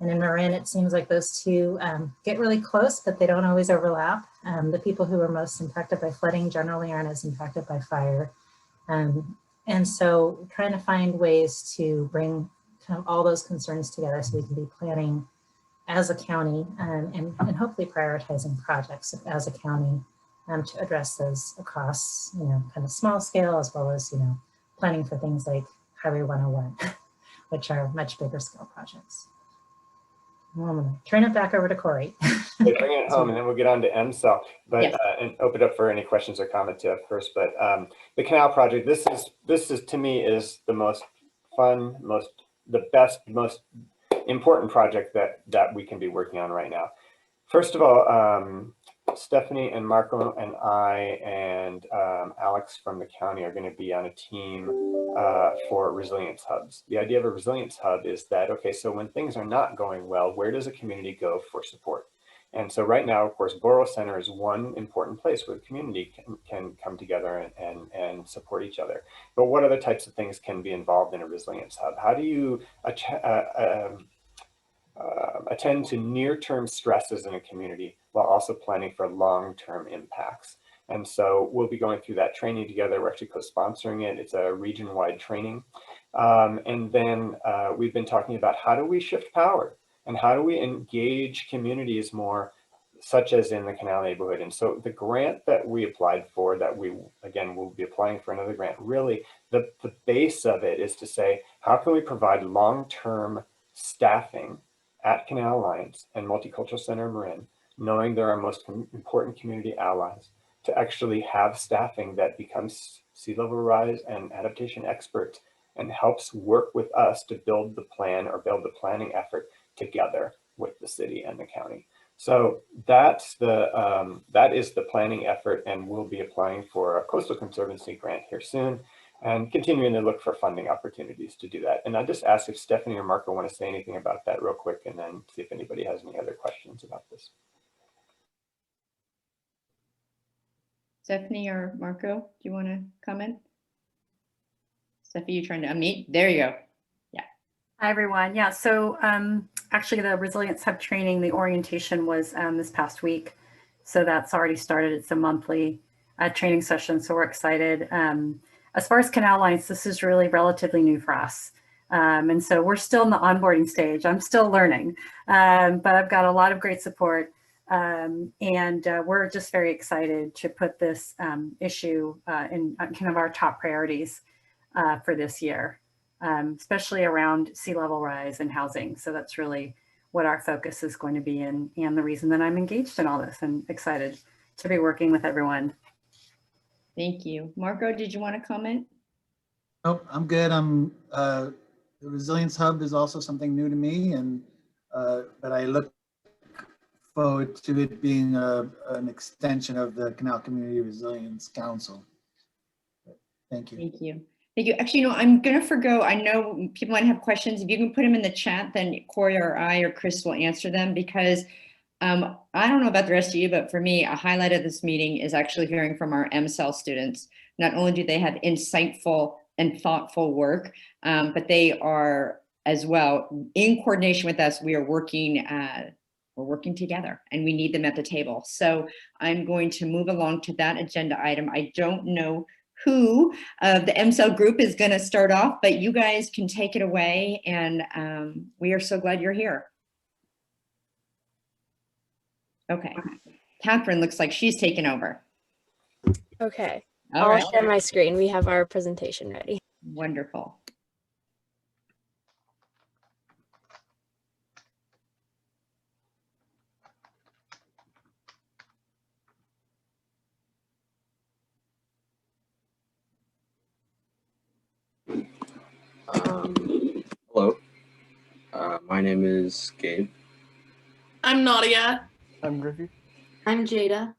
And in Marin, it seems like those two get really close, but they don't always overlap. The people who are most impacted by flooding generally aren't as impacted by fire. And so trying to find ways to bring kind of all those concerns together so we can be planning as a county and hopefully prioritizing projects as a county to address those across, kind of small scale, as well as, planning for things like Highway 101, which are much bigger scale projects. I'm gonna turn it back over to Corey. Bring it home and then we'll get on to MSL, but Yes. And open up for any questions or comments first. But the canal project, this is to me is the most fun, the best, most important project that we can be working on right now. First of all, Stephanie and Marco and I and Alex from the county are going to be on a team for resilience hubs. The idea of a resilience hub is that, okay, so when things are not going well, where does a community go for support? And so right now, of course, Borough Center is one important place where the community can come together and support each other. But what other types of things can be involved in a resilience hub? How do you attend to near-term stresses in a community while also planning for long-term impacts? And so we'll be going through that training together. We're actually co-sponsoring it. It's a region-wide training. And then we've been talking about how do we shift power and how do we engage communities more, such as in the canal neighborhood. And so the grant that we applied for, that we, again, will be applying for another grant, really the base of it is to say, how can we provide long-term staffing at Canal Alliance and Multicultural Center Marin, knowing they're our most important community allies, to actually have staffing that becomes sea level rise and adaptation experts and helps work with us to build the plan or build the planning effort together with the city and the county. So that is the planning effort, and we'll be applying for a Coastal Conservancy grant here soon and continuing to look for funding opportunities to do that. And I just ask if Stephanie or Marco want to say anything about that real quick, and then see if anybody has any other questions about this. Stephanie or Marco, do you want to comment? Stephanie, you trying to unmute? There you go. Yeah. Hi, everyone. Yeah, so actually the Resilience Hub training, the orientation was this past week. So that's already started. It's a monthly training session, so we're excited. As far as canal lines, this is really relatively new for us. And so we're still in the onboarding stage. I'm still learning, but I've got a lot of great support. And we're just very excited to put this issue in kind of our top priorities for this year, especially around sea level rise and housing. So that's really what our focus is going to be in, and the reason that I'm engaged in all this and excited to be working with everyone. Thank you. Marco, did you want to comment? Nope, I'm good. The Resilience Hub is also something new to me, and but I look forward to it being an extension of the Canal Community Resilience Council. Thank you. Thank you. Thank you. Actually, I'm going to forgo. I know people might have questions. If you can put them in the chat, then Corey or I or Chris will answer them, because I don't know about the rest of you, but for me, a highlight of this meeting is actually hearing from our MSL students. Not only do they have insightful and thoughtful work, but they are as well in coordination with us. We are working together, and we need them at the table. So I'm going to move along to that agenda item. I don't know who the MSL group is going to start off, but you guys can take it away, and we are so glad you're here. Okay, Catherine looks like she's taken over. Okay, All I'll right. share my screen. We have our presentation ready. Wonderful. Hello, my name is Gabe. I'm Nadia. I'm Griffey. I'm Jada.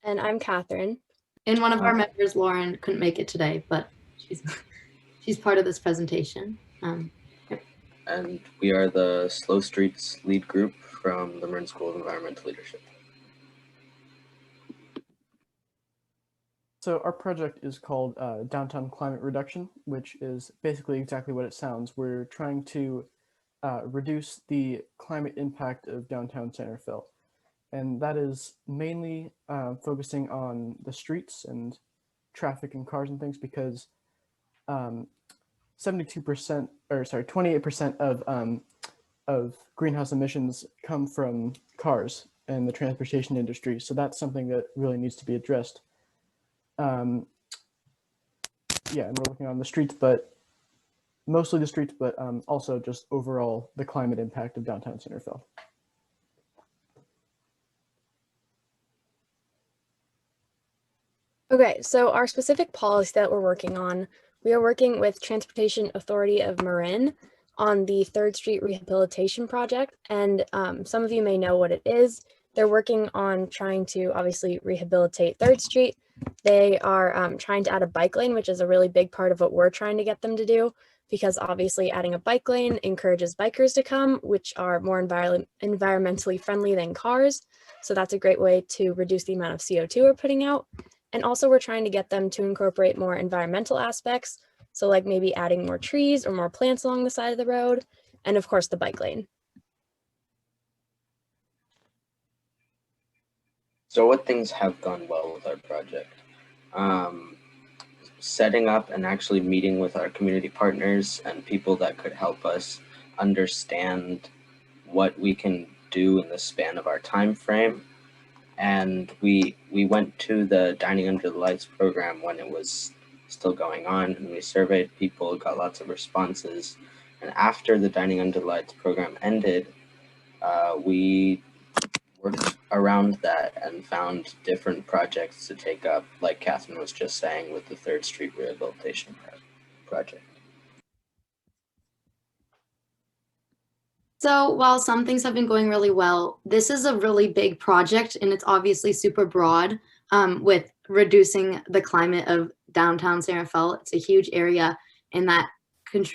And I'm Catherine. And one of our members, Lauren, couldn't make it today, but she's part of this presentation. And we are the Slow Streets lead group from the Marin School of Environmental Leadership. So our project is called Downtown Climate Reduction, which is basically exactly what it sounds. We're trying to reduce the climate impact of downtown Centerville. And that is mainly focusing on the streets and traffic and cars and things, because 28% of greenhouse emissions come from cars and the transportation industry. So that's something that really needs to be addressed. Yeah, and we're looking on the streets, but mostly the streets, but also just overall the climate impact of downtown Centerville. Okay, so our specific policy that we're working on, we are working with Transportation Authority of Marin on the 3rd Street Rehabilitation Project. And some of you may know what it is. They're working on trying to obviously rehabilitate 3rd Street. They are trying to add a bike lane, which is a really big part of what we're trying to get them to do, because obviously adding a bike lane encourages bikers to come, which are more environmentally friendly than cars. So that's a great way to reduce the amount of CO2 we're putting out. And also we're trying to get them to incorporate more environmental aspects. So like maybe adding more trees or more plants along the side of the road, and of course the bike lane. So what things have gone well with our project? Setting up and actually meeting with our community partners and people that could help us understand what we can do in the span of our time frame. And we went to the Dining Under the Lights program when it was still going on, and we surveyed people, got lots of responses. And after the Dining Under the Lights program ended, we worked around that and found different projects to take up, like Catherine was just saying with the 3rd Street Rehabilitation Project. So while some things have been going really well, this is a really big project, and it's obviously super broad with reducing the climate of downtown Centerville. It's a huge area, and that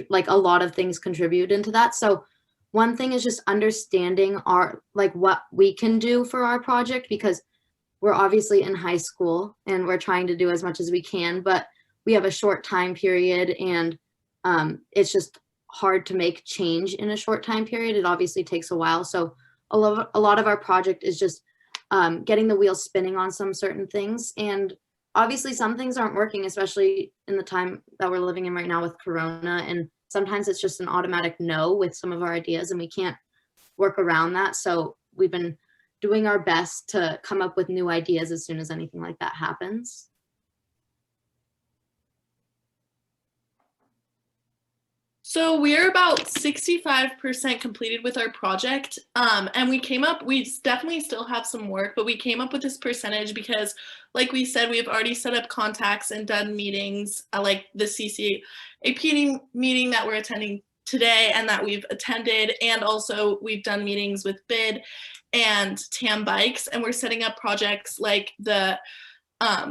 like a lot of things contribute into that. So one thing is just understanding our what we can do for our project, because we're obviously in high school and we're trying to do as much as we can, but we have a short time period, and it's just hard to make change in a short time period. It obviously takes a while. So a lot of our project is just getting the wheels spinning on some certain things. And obviously some things aren't working, especially in the time that we're living in right now with Corona. And sometimes it's just an automatic no with some of our ideas, and we can't work around that. So we've been doing our best to come up with new ideas as soon as anything like that happens. So we're about 65% completed with our project. And we definitely still have some work, but we came up with this percentage because, like we said, we've already set up contacts and done meetings, like the CCAP meeting that we're attending today and that we've attended. And also we've done meetings with BID and TAM Bikes, and we're setting up projects like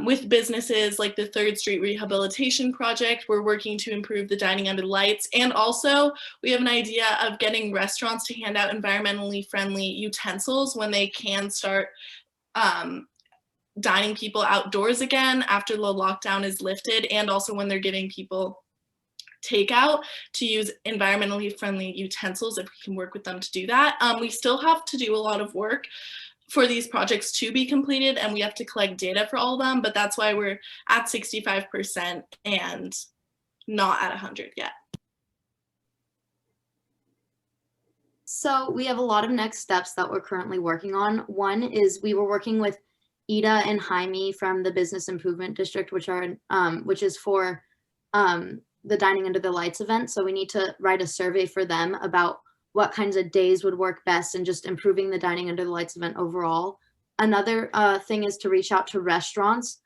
with businesses like the 3rd Street Rehabilitation Project. We're working to improve the dining under the lights. And also we have an idea of getting restaurants to hand out environmentally friendly utensils when they can start dining people outdoors again after the lockdown is lifted, and also when they're giving people takeout, to use environmentally friendly utensils if we can work with them to do that. We still have to do a lot of work for these projects to be completed, and we have to collect data for all of them, but that's why we're at 65% and not at 100 yet. So we have a lot of next steps that we're currently working on. One is we were working with Ida and Jaime from the Business Improvement District, which is for the Dining Under the Lights event. So we need to write a survey for them about what kinds of days would work best and just improving the Dining Under the Lights event overall. Another thing is to reach out to restaurants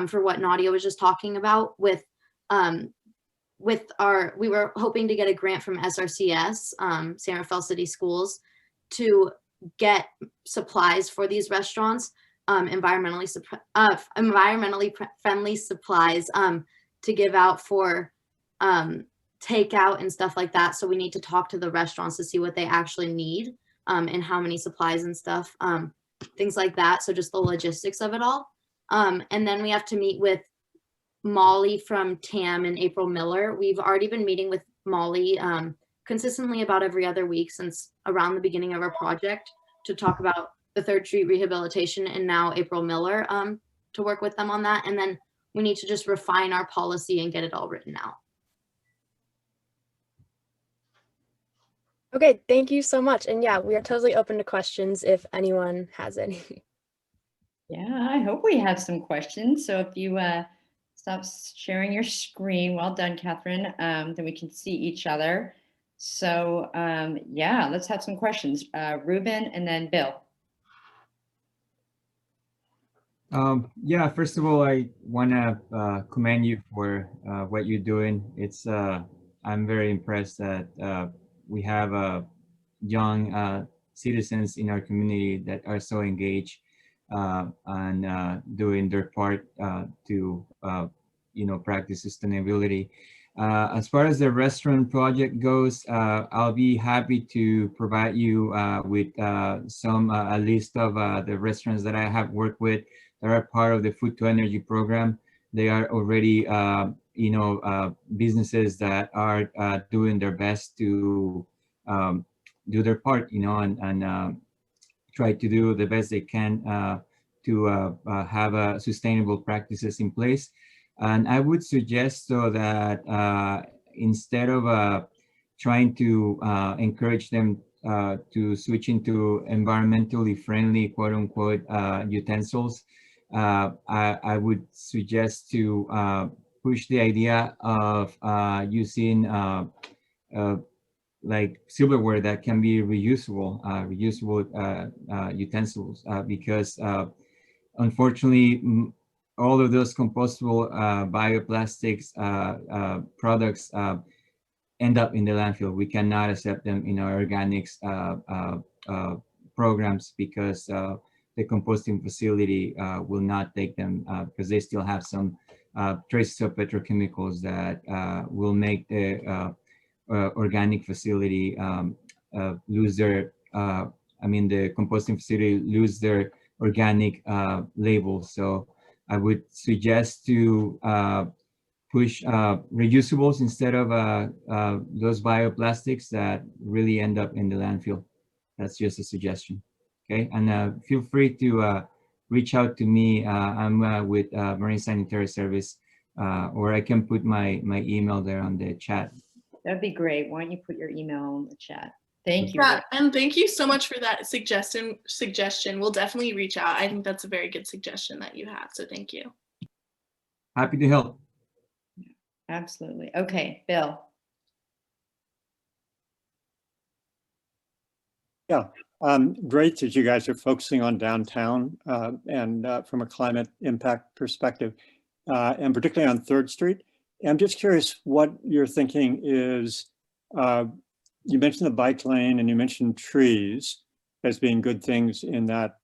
for what Nadia was just talking about we were hoping to get a grant from SRCS, San Rafael City Schools, to get supplies for these restaurants, environmentally friendly supplies to give out for takeout and stuff like that. So we need to talk to the restaurants to see what they actually need and how many supplies and stuff, things like that. So just the logistics of it all. And then we have to meet with Molly from TAM and April Miller. We've already been meeting with Molly consistently about every other week since around the beginning of our project to talk about the 3rd Street Rehabilitation, and now April Miller to work with them on that. And then we need to just refine our policy and get it all written out. Okay, thank you so much. And yeah, we are totally open to questions if anyone has any. Yeah, I hope we have some questions. So if you stop sharing your screen, well done, Catherine, then we can see each other. So yeah, let's have some questions. Ruben and then Bill. Yeah, first of all, I want to commend you for what you're doing. It's I'm very impressed that we have young citizens in our community that are so engaged and doing their part to practice sustainability. As far as the restaurant project goes, I'll be happy to provide you with a list of the restaurants that I have worked with that are part of the Food to Energy program. They are already businesses that are doing their best to do their part, and try to do the best they can to have sustainable practices in place. And I would suggest so that instead of trying to encourage them to switch into environmentally friendly, quote unquote, utensils, I would suggest to push the idea of using like silverware that can be reusable utensils, because unfortunately all of those compostable bioplastics products end up in the landfill. We cannot accept them in our organics programs because the composting facility will not take them because they still have some traces of petrochemicals that will make the organic facility lose their, the composting facility lose their organic labels. So I would suggest to push reusables instead of those bioplastics that really end up in the landfill. That's just a suggestion. Okay, and feel free to reach out to me. I'm with Marine Sanitary Service, or I can put my email there on the chat. That'd be great. Why don't you put your email in the chat? Thank you. Yeah, and thank you so much for that suggestion. We'll definitely reach out. I think that's a very good suggestion that you have. So thank you. Happy to help. Absolutely. Okay, Bill. Yeah, great that you guys are focusing on downtown and from a climate impact perspective, and particularly on 3rd Street. I'm just curious what your thinking is. You mentioned the bike lane and you mentioned trees as being good things in that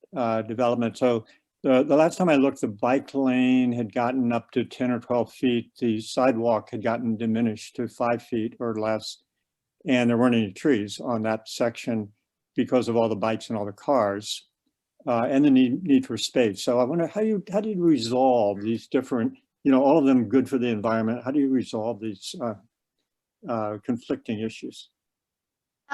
development. So the last time I looked, the bike lane had gotten up to 10 or 12 feet. The sidewalk had gotten diminished to 5 feet or less. And there weren't any trees on that section because of all the bikes and all the cars and the need for space. So I wonder how do you resolve these different, all of them good for the environment. How do you resolve these conflicting issues?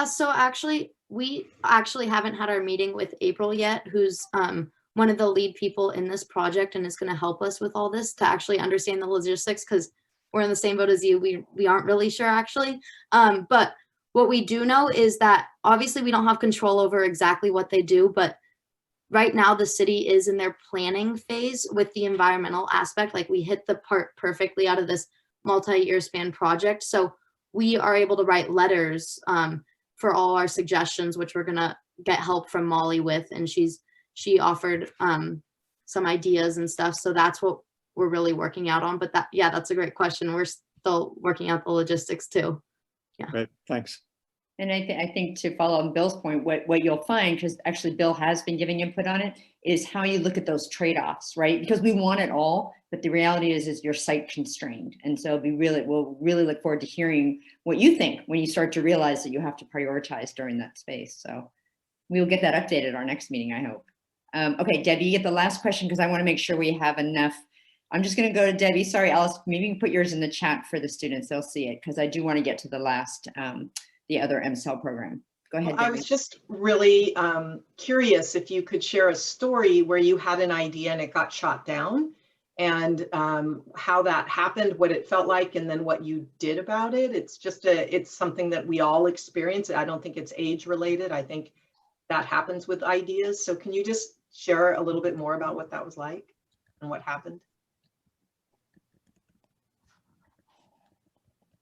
So actually, we haven't had our meeting with April yet, who's one of the lead people in this project and is going to help us with all this to actually understand the logistics, because we're in the same boat as you. We aren't really sure actually. But what we do know is that obviously we don't have control over exactly what they do, but right now the city is in their planning phase with the environmental aspect. Like we hit the part perfectly out of this multi-year span project. So we are able to write letters for all our suggestions, which we're gonna get help from Molly with, and she offered some ideas and stuff. So that's what we're really working out on. But that's a great question. We're still working out the logistics too. Yeah. Great, thanks. And I think to follow on Bill's point, what you'll find, because actually Bill has been giving input on it, is how you look at those trade-offs, right? Because we want it all, but the reality is you're site constrained. And so we'll really look forward to hearing what you think when you start to realize that you have to prioritize during that space. So we'll get that updated at our next meeting, I hope. Okay, Debbie, you get the last question because I want to make sure we have enough. I'm just going to go to Debbie. Sorry, Alice, maybe you can put yours in the chat for the students. They'll see it because I do want to get to the last, the other MSL program. Go ahead, Well, I Debbie. was just really curious if you could share a story where you had an idea and it got shot down, and how that happened, what it felt like, and then what you did about it. It's something that we all experience. I don't think it's age related. I think that happens with ideas. So can you just share a little bit more about what that was like and what happened?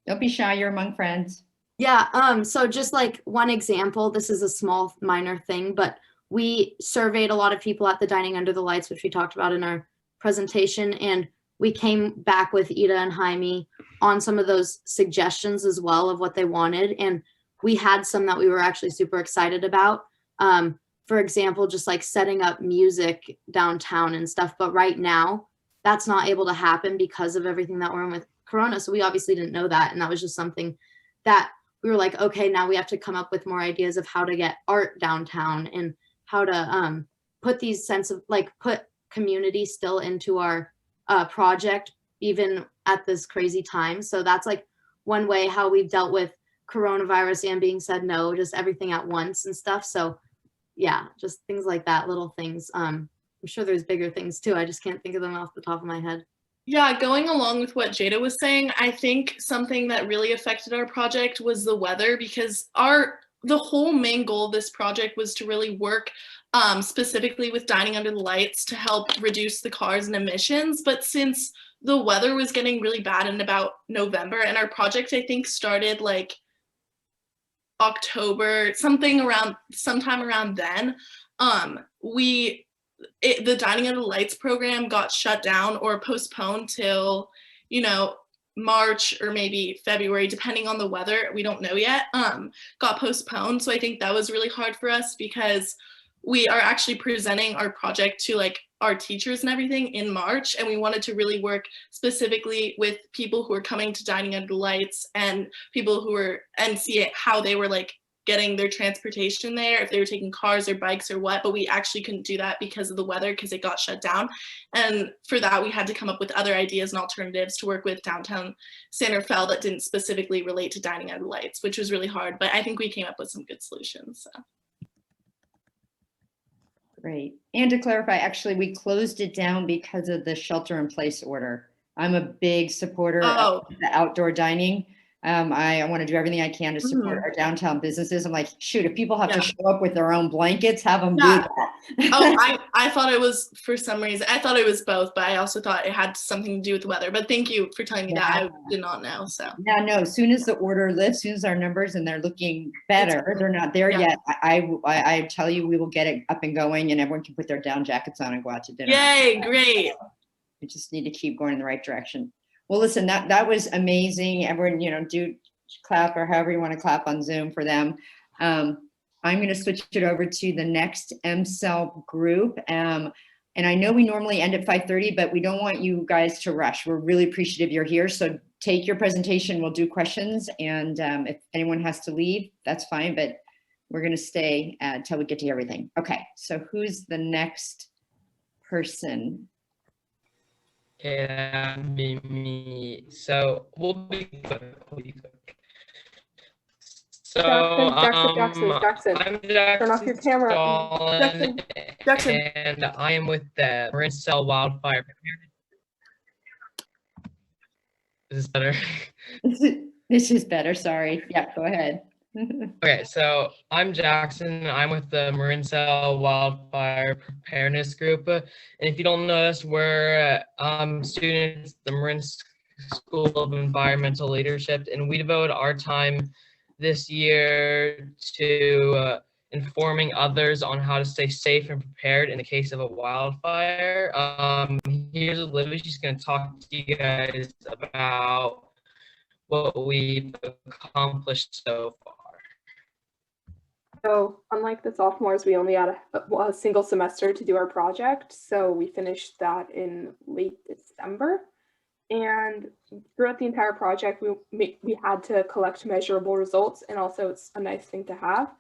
Don't be shy, you're among friends. Yeah, so just like one example, this is a small minor thing, but we surveyed a lot of people at the Dining Under the Lights, which we talked about in our presentation, and we came back with Ida and Jaime on some of those suggestions as well of what they wanted, and we had some that we were actually super excited about. For example, just like setting up music downtown and stuff, but right now that's not able to happen because of everything that we're in with Corona, so we obviously didn't know that, and that was just something that we were like, okay, now we have to come up with more ideas of how to get art downtown and how to put these put community still into our project, even at this crazy time. So that's like one way how we've dealt with coronavirus and being said no, just everything at once and stuff. So yeah, just things like that, little things. I'm sure there's bigger things too. I just can't think of them off the top of my head. Yeah, going along with what Jada was saying, I think something that really affected our project was the weather, because the whole main goal of this project was to really work specifically with Dining Under the Lights to help reduce the cars and emissions. But since the weather was getting really bad in about November, and our project I think started like October, sometime around then, the Dining Under the Lights program got shut down or postponed till, March or maybe February, depending on the weather. We don't know yet. Got postponed. So I think that was really hard for us because we are actually presenting our project to like our teachers and everything in March. And we wanted to really work specifically with people who are coming to Dining Under the Lights and people who were, and see how they were like getting their transportation there, if they were taking cars or bikes or what, but we actually couldn't do that because of the weather, because it got shut down. And for that, we had to come up with other ideas and alternatives to work with downtown Santa Fe that didn't specifically relate to dining under lights, which was really hard, but I think we came up with some good solutions. So. Great. And to clarify, actually, we closed it down because of the shelter-in-place order. I'm a big supporter of the outdoor dining. I want to do everything I can to support our downtown businesses. I'm like, shoot, if people have to show up with their own blankets, have them do that. I thought it was, for some reason, I thought it was both, but I also thought it had something to do with the weather. But thank you for telling me that. I did not know. So yeah, no, as soon as the order lifts, as soon as our numbers and they're looking better, they're not there yet. I tell you, we will get it up and going and everyone can put their down jackets on and go out to dinner. Yay, great. We just need to keep going in the right direction. Well, listen, that was amazing. Everyone, do clap or however you want to clap on Zoom for them. I'm going to switch it over to the next MCEL group. And I know we normally end at 5:30, but we don't want you guys to rush. We're really appreciative you're here. So take your presentation. We'll do questions. And if anyone has to leave, that's fine. But we're going to stay until we get to everything. Okay, so who's the next person? Okay, that'd be me. So we'll be quick. So Jackson. I'm Jackson. Turn off your camera. Colin, Jackson. And I am with the Marin Wildfire. Is this better? This is better. Sorry. Yeah, go ahead. Okay, so I'm Jackson. I'm with the Marin Wildfire Preparedness Group. And if you don't know us, we're students at the Marin School of Environmental Leadership, and we devote our time this year to informing others on how to stay safe and prepared in the case of a wildfire. Here's Olivia. She's going to talk to you guys about what we've accomplished so far. So unlike the sophomores, we only had a single semester to do our project. So we finished that in late December. And throughout the entire project, we had to collect measurable results, and also it's a nice thing to have.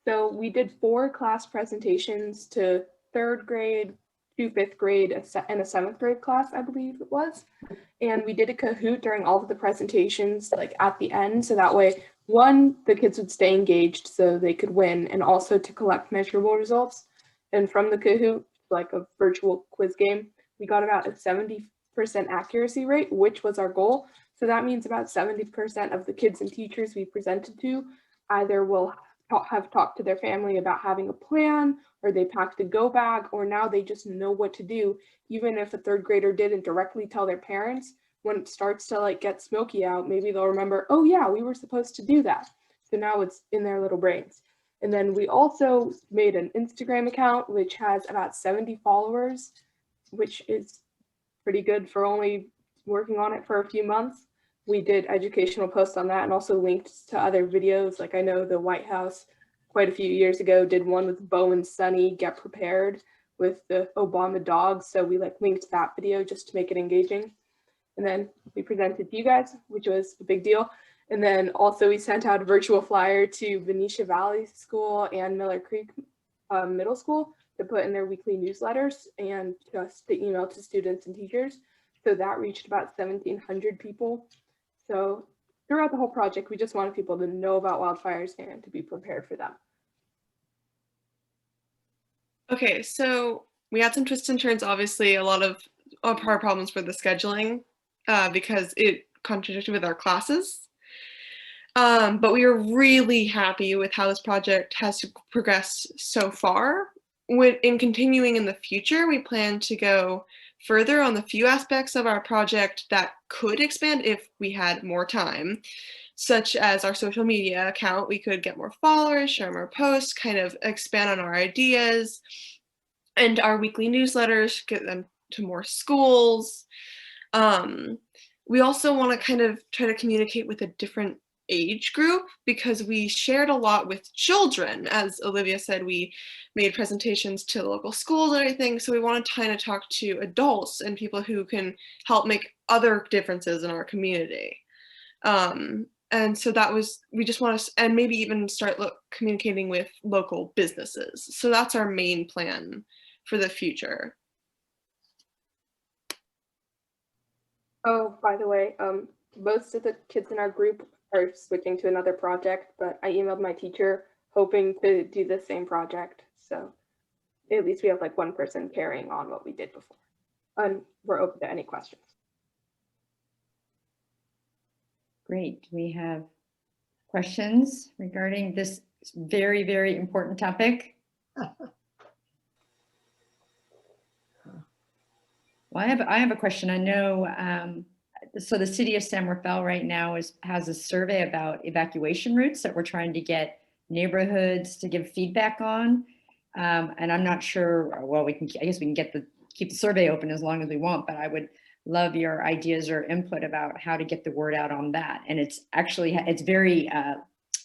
So we did 4 class presentations to 3rd grade, to 5th grade, and a 7th grade class, I believe it was. And we did a Kahoot during all of the presentations, like at the end, so that way, one, the kids would stay engaged so they could win, and also to collect measurable results. And from the Kahoot, like a virtual quiz game, we got about a 70% accuracy rate, which was our goal. So that means about 70% of the kids and teachers we presented to either will have talked to their family about having a plan, or they packed a go bag, or now they just know what to do. Even if a 3rd grader didn't directly tell their parents, when it starts to like get smoky out, maybe they'll remember, oh yeah, we were supposed to do that. So now it's in their little brains. And then we also made an Instagram account, which has about 70 followers, which is pretty good for only working on it for a few months. We did educational posts on that and also linked to other videos. Like I know the White House quite a few years ago did one with Bo and Sunny Get Prepared with the Obama dogs. So we like linked that video just to make it engaging. And then we presented to you guys, which was a big deal. And then also we sent out a virtual flyer to Venetia Valley School and Miller Creek Middle School to put in their weekly newsletters and just to email to students and teachers. So that reached about 1,700 people. So throughout the whole project, we just wanted people to know about wildfires and to be prepared for them. Okay, so we had some twists and turns. Obviously, a lot of our problems were the scheduling because it contradicted with our classes. But we are really happy with how this project has progressed so far. In continuing in the future, we plan to go further on the few aspects of our project that could expand if we had more time, such as our social media account. We could get more followers, share more posts, kind of expand on our ideas, and our weekly newsletters, get them to more schools. We also want to kind of try to communicate with a different age group because we shared a lot with children. As Olivia said, we made presentations to the local schools and everything. So we want to kind of talk to adults and people who can help make other differences in our community. And so that was, we just want to, and maybe even start communicating with local businesses. So that's our main plan for the future. Oh, by the way, most of the kids in our group are switching to another project, but I emailed my teacher hoping to do the same project. So at least we have like one person carrying on what we did before. And we're open to any questions. Great. We have questions regarding this very, very important topic. Well, I have a question. I know, so the city of San Rafael right now has a survey about evacuation routes that we're trying to get neighborhoods to give feedback on. And I'm not sure, well, I guess we can keep the survey open as long as we want, but I would love your ideas or input about how to get the word out on that. And it's very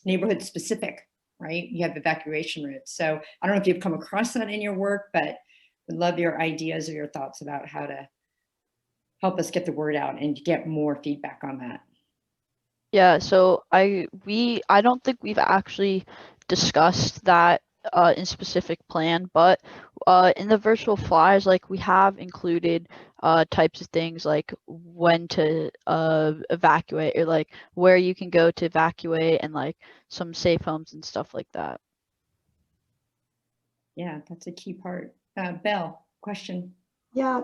neighborhood specific, right? You have evacuation routes. So I don't know if you've come across that in your work, but would love your ideas or your thoughts about how to help us get the word out and get more feedback on that. Yeah, so I don't think we've actually discussed that in specific plan, but in the virtual flyers, like we have included types of things like when to evacuate, or like where you can go to evacuate, and like some safe homes and stuff like that. Yeah, that's a key part. Belle, question. Yeah,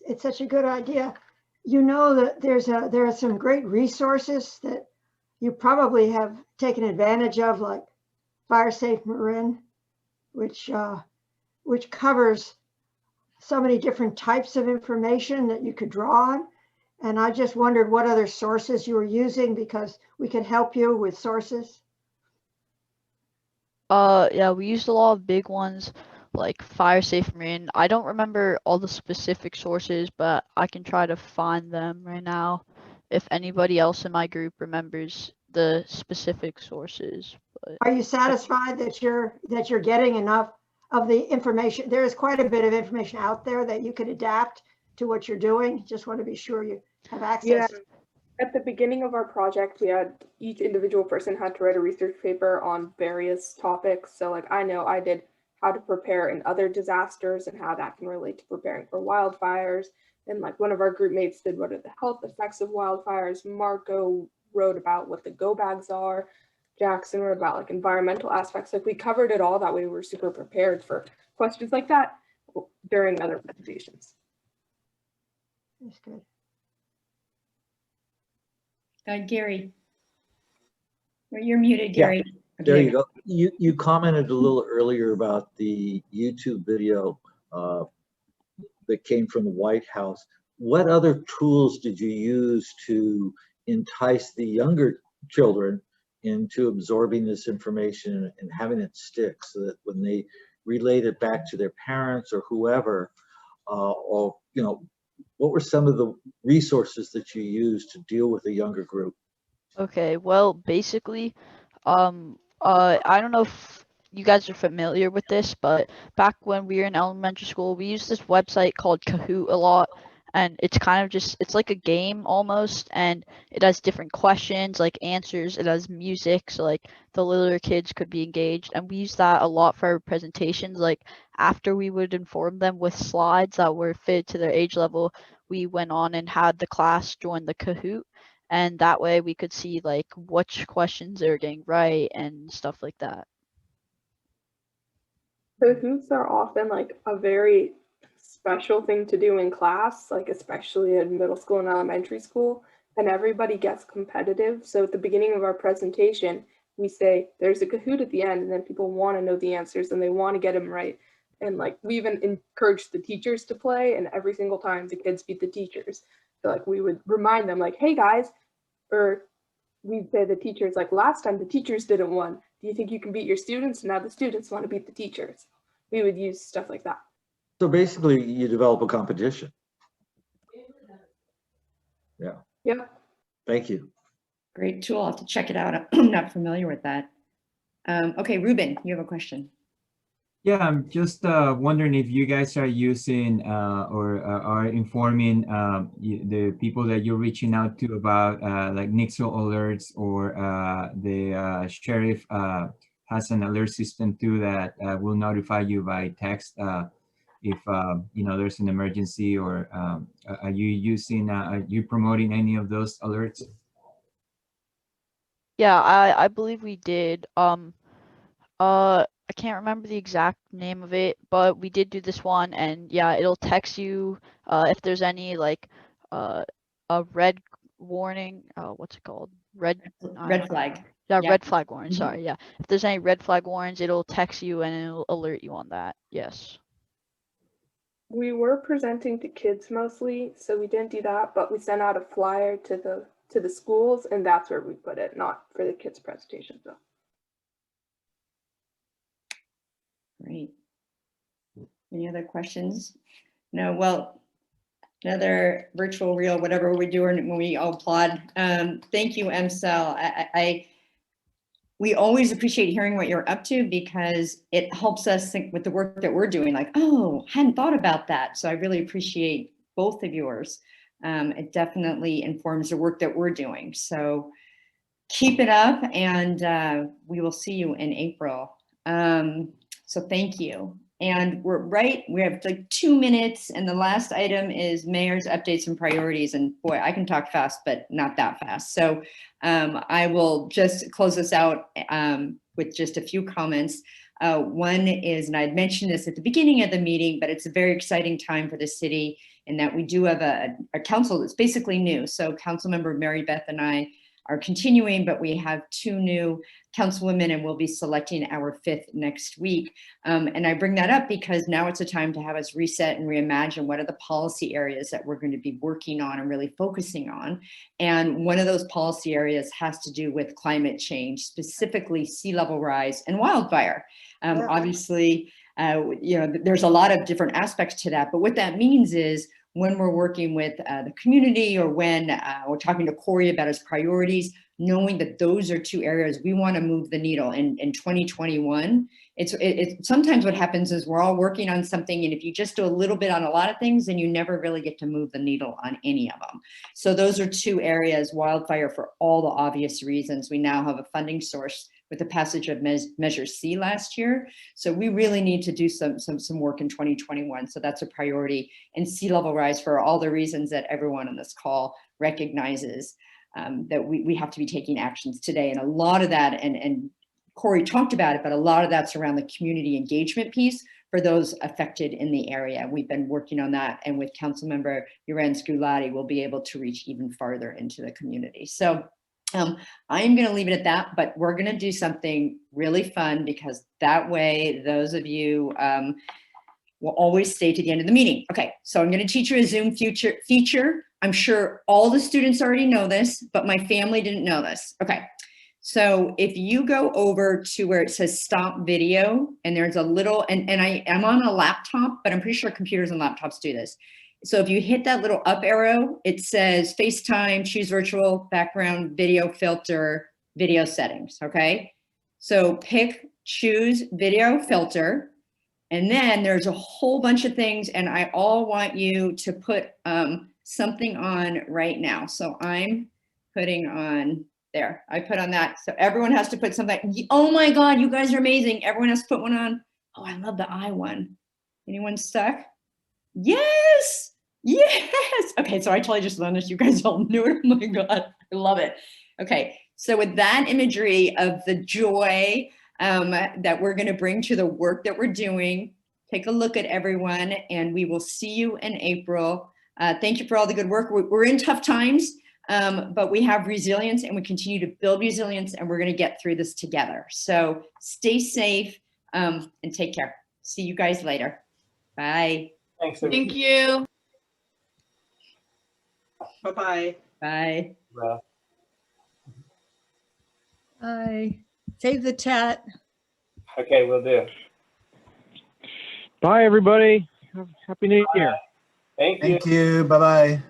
it's such a good idea. You know that there are some great resources that you probably have taken advantage of, like Fire Safe Marin, which covers so many different types of information that you could draw on. And I just wondered what other sources you were using, because we can help you with sources. Yeah, we used a lot of big ones like Fire Safe Marin. I don't remember all the specific sources, but I can try to find them right now if anybody else in my group remembers the specific sources. But are you satisfied that you're getting enough of the information? There is quite a bit of information out there that you could adapt to what you're doing. Just want to be sure you have access. Yeah. At the beginning of our project, we had each individual person had to write a research paper on various topics. So like I know I did how to prepare in other disasters and how that can relate to preparing for wildfires. And like one of our group mates did what are the health effects of wildfires. Marco wrote about what the go bags are. Jackson wrote about like environmental aspects. Like we covered it all. That way we were super prepared for questions like that during other presentations. That's good. Gary. Well, you're muted, Gary. Yeah, there you go. You commented a little earlier about the YouTube video that came from the White House. What other tools did you use to entice the younger children into absorbing this information and having it stick, so that when they relate it back to their parents or whoever, or what were some of the resources that you used to deal with a younger group? okay, well, basically, I don't know if you guys are familiar with this, but back when we were in elementary school, we used this website called Kahoot a lot, and it's kind of it's like a game almost, and it has different questions, like answers, it has music, so like the littler kids could be engaged, and we used that a lot for our presentations. Like after we would inform them with slides that were fit to their age level, we went on and had the class join the Kahoot, and that way we could see like which questions they were getting right and stuff like that. Kahoots are often like a very special thing to do in class, like especially in middle school and elementary school, and everybody gets competitive. So at the beginning of our presentation, we say there's a Kahoot at the end, and then people want to know the answers and they want to get them right. And like we even encourage the teachers to play, and every single time the kids beat the teachers. So like we would remind them like, hey guys, or we'd say the teachers like, last time the teachers didn't win. Do you think you can beat your students? Now the students want to beat the teachers. We would use stuff like that. So basically you develop a competition. Yeah. Yep. Thank you. Great tool. I'll have to check it out. I'm not familiar with that. Okay, Ruben, you have a question. Yeah, I'm just wondering if you guys are using or are informing the people that you're reaching out to about like Nixle alerts, or the sheriff has an alert system too that will notify you by text if there's an emergency, or are you using, are you promoting any of those alerts? Yeah, I believe we did. I can't remember the exact name of it, but we did do this one, and yeah, it'll text you if there's any like a red warning. What's it called? Red flag. Yeah, Yeah. red flag warning. Mhm. Sorry. Yeah, if there's any red flag warnings, it'll text you and it'll alert you on that. Yes. We were presenting to kids mostly, so we didn't do that, but we sent out a flyer to the schools, and that's where we put it, not for the kids' presentation though. Great. Any other questions? No, well, another virtual reel, whatever we do when we all applaud. Thank you, MCEL. We always appreciate hearing what you're up to, because it helps us think with the work that we're doing, like, oh, hadn't thought about that. So I really appreciate both of yours. It definitely informs the work that we're doing. So keep it up, and we will see you in April. So thank you. And we have like 2 minutes, and the last item is mayor's updates and priorities. And boy, I can talk fast, but not that fast. So I will just close this out with just a few comments. One is, and I'd mentioned this at the beginning of the meeting, but it's a very exciting time for the city in that we do have a council that's basically new. So Councilmember Mary Beth and I are continuing, but we have 2 new councilwomen, and we'll be selecting our 5th next week. And I bring that up because now it's a time to have us reset and reimagine what are the policy areas that we're going to be working on and really focusing on. And one of those policy areas has to do with climate change, specifically sea level rise and wildfire. Obviously, there's a lot of different aspects to that, but what that means is, when we're working with the community, or when we're talking to Corey about his priorities, knowing that those are 2 areas we want to move the needle in 2021. It's sometimes what happens is we're all working on something, and if you just do a little bit on a lot of things, then you never really get to move the needle on any of them. So those are 2 areas: wildfire for all the obvious reasons. We now have a funding source with the passage of Measure C last year. So we really need to do some work in 2021. So that's a priority. And sea level rise for all the reasons that everyone on this call recognizes that we have to be taking actions today. And a lot of that, and Corey talked about it, but a lot of that's around the community engagement piece for those affected in the area. We've been working on that. And with Councilmember Llorens Gulati, we'll be able to reach even farther into the community. So I'm going to leave it at that, but we're going to do something really fun, because that way those of you will always stay to the end of the meeting. Okay, so I'm going to teach you a Zoom feature. I'm sure all the students already know this, but my family didn't know this. Okay, so if you go over to where it says stop video, and there's a little, and I'm on a laptop, but I'm pretty sure computers and laptops do this. So if you hit that little up arrow, it says FaceTime, choose virtual background, video filter, video settings, okay? So choose video filter, and then there's a whole bunch of things, and I all want you to put something on right now. So I'm putting on there. I put on that. So everyone has to put something. Oh my God, you guys are amazing. Everyone has to put one on. Oh, I love the eye one. Anyone stuck? Yes, yes. Okay, so I totally just learned this. You guys all knew it. Oh my God, I love it. Okay, so with that imagery of the joy that we're going to bring to the work that we're doing, take a look at everyone, and we will see you in April. Thank you for all the good work. We're in tough times, but we have resilience, and we continue to build resilience, and we're going to get through this together. So stay safe and take care. See you guys later. Bye. Thanks. Thank you. Bye-bye. Bye. Bye. Save the chat. Okay, we'll do. Bye, everybody. Happy New Year. Thank you. Thank you. Bye-bye.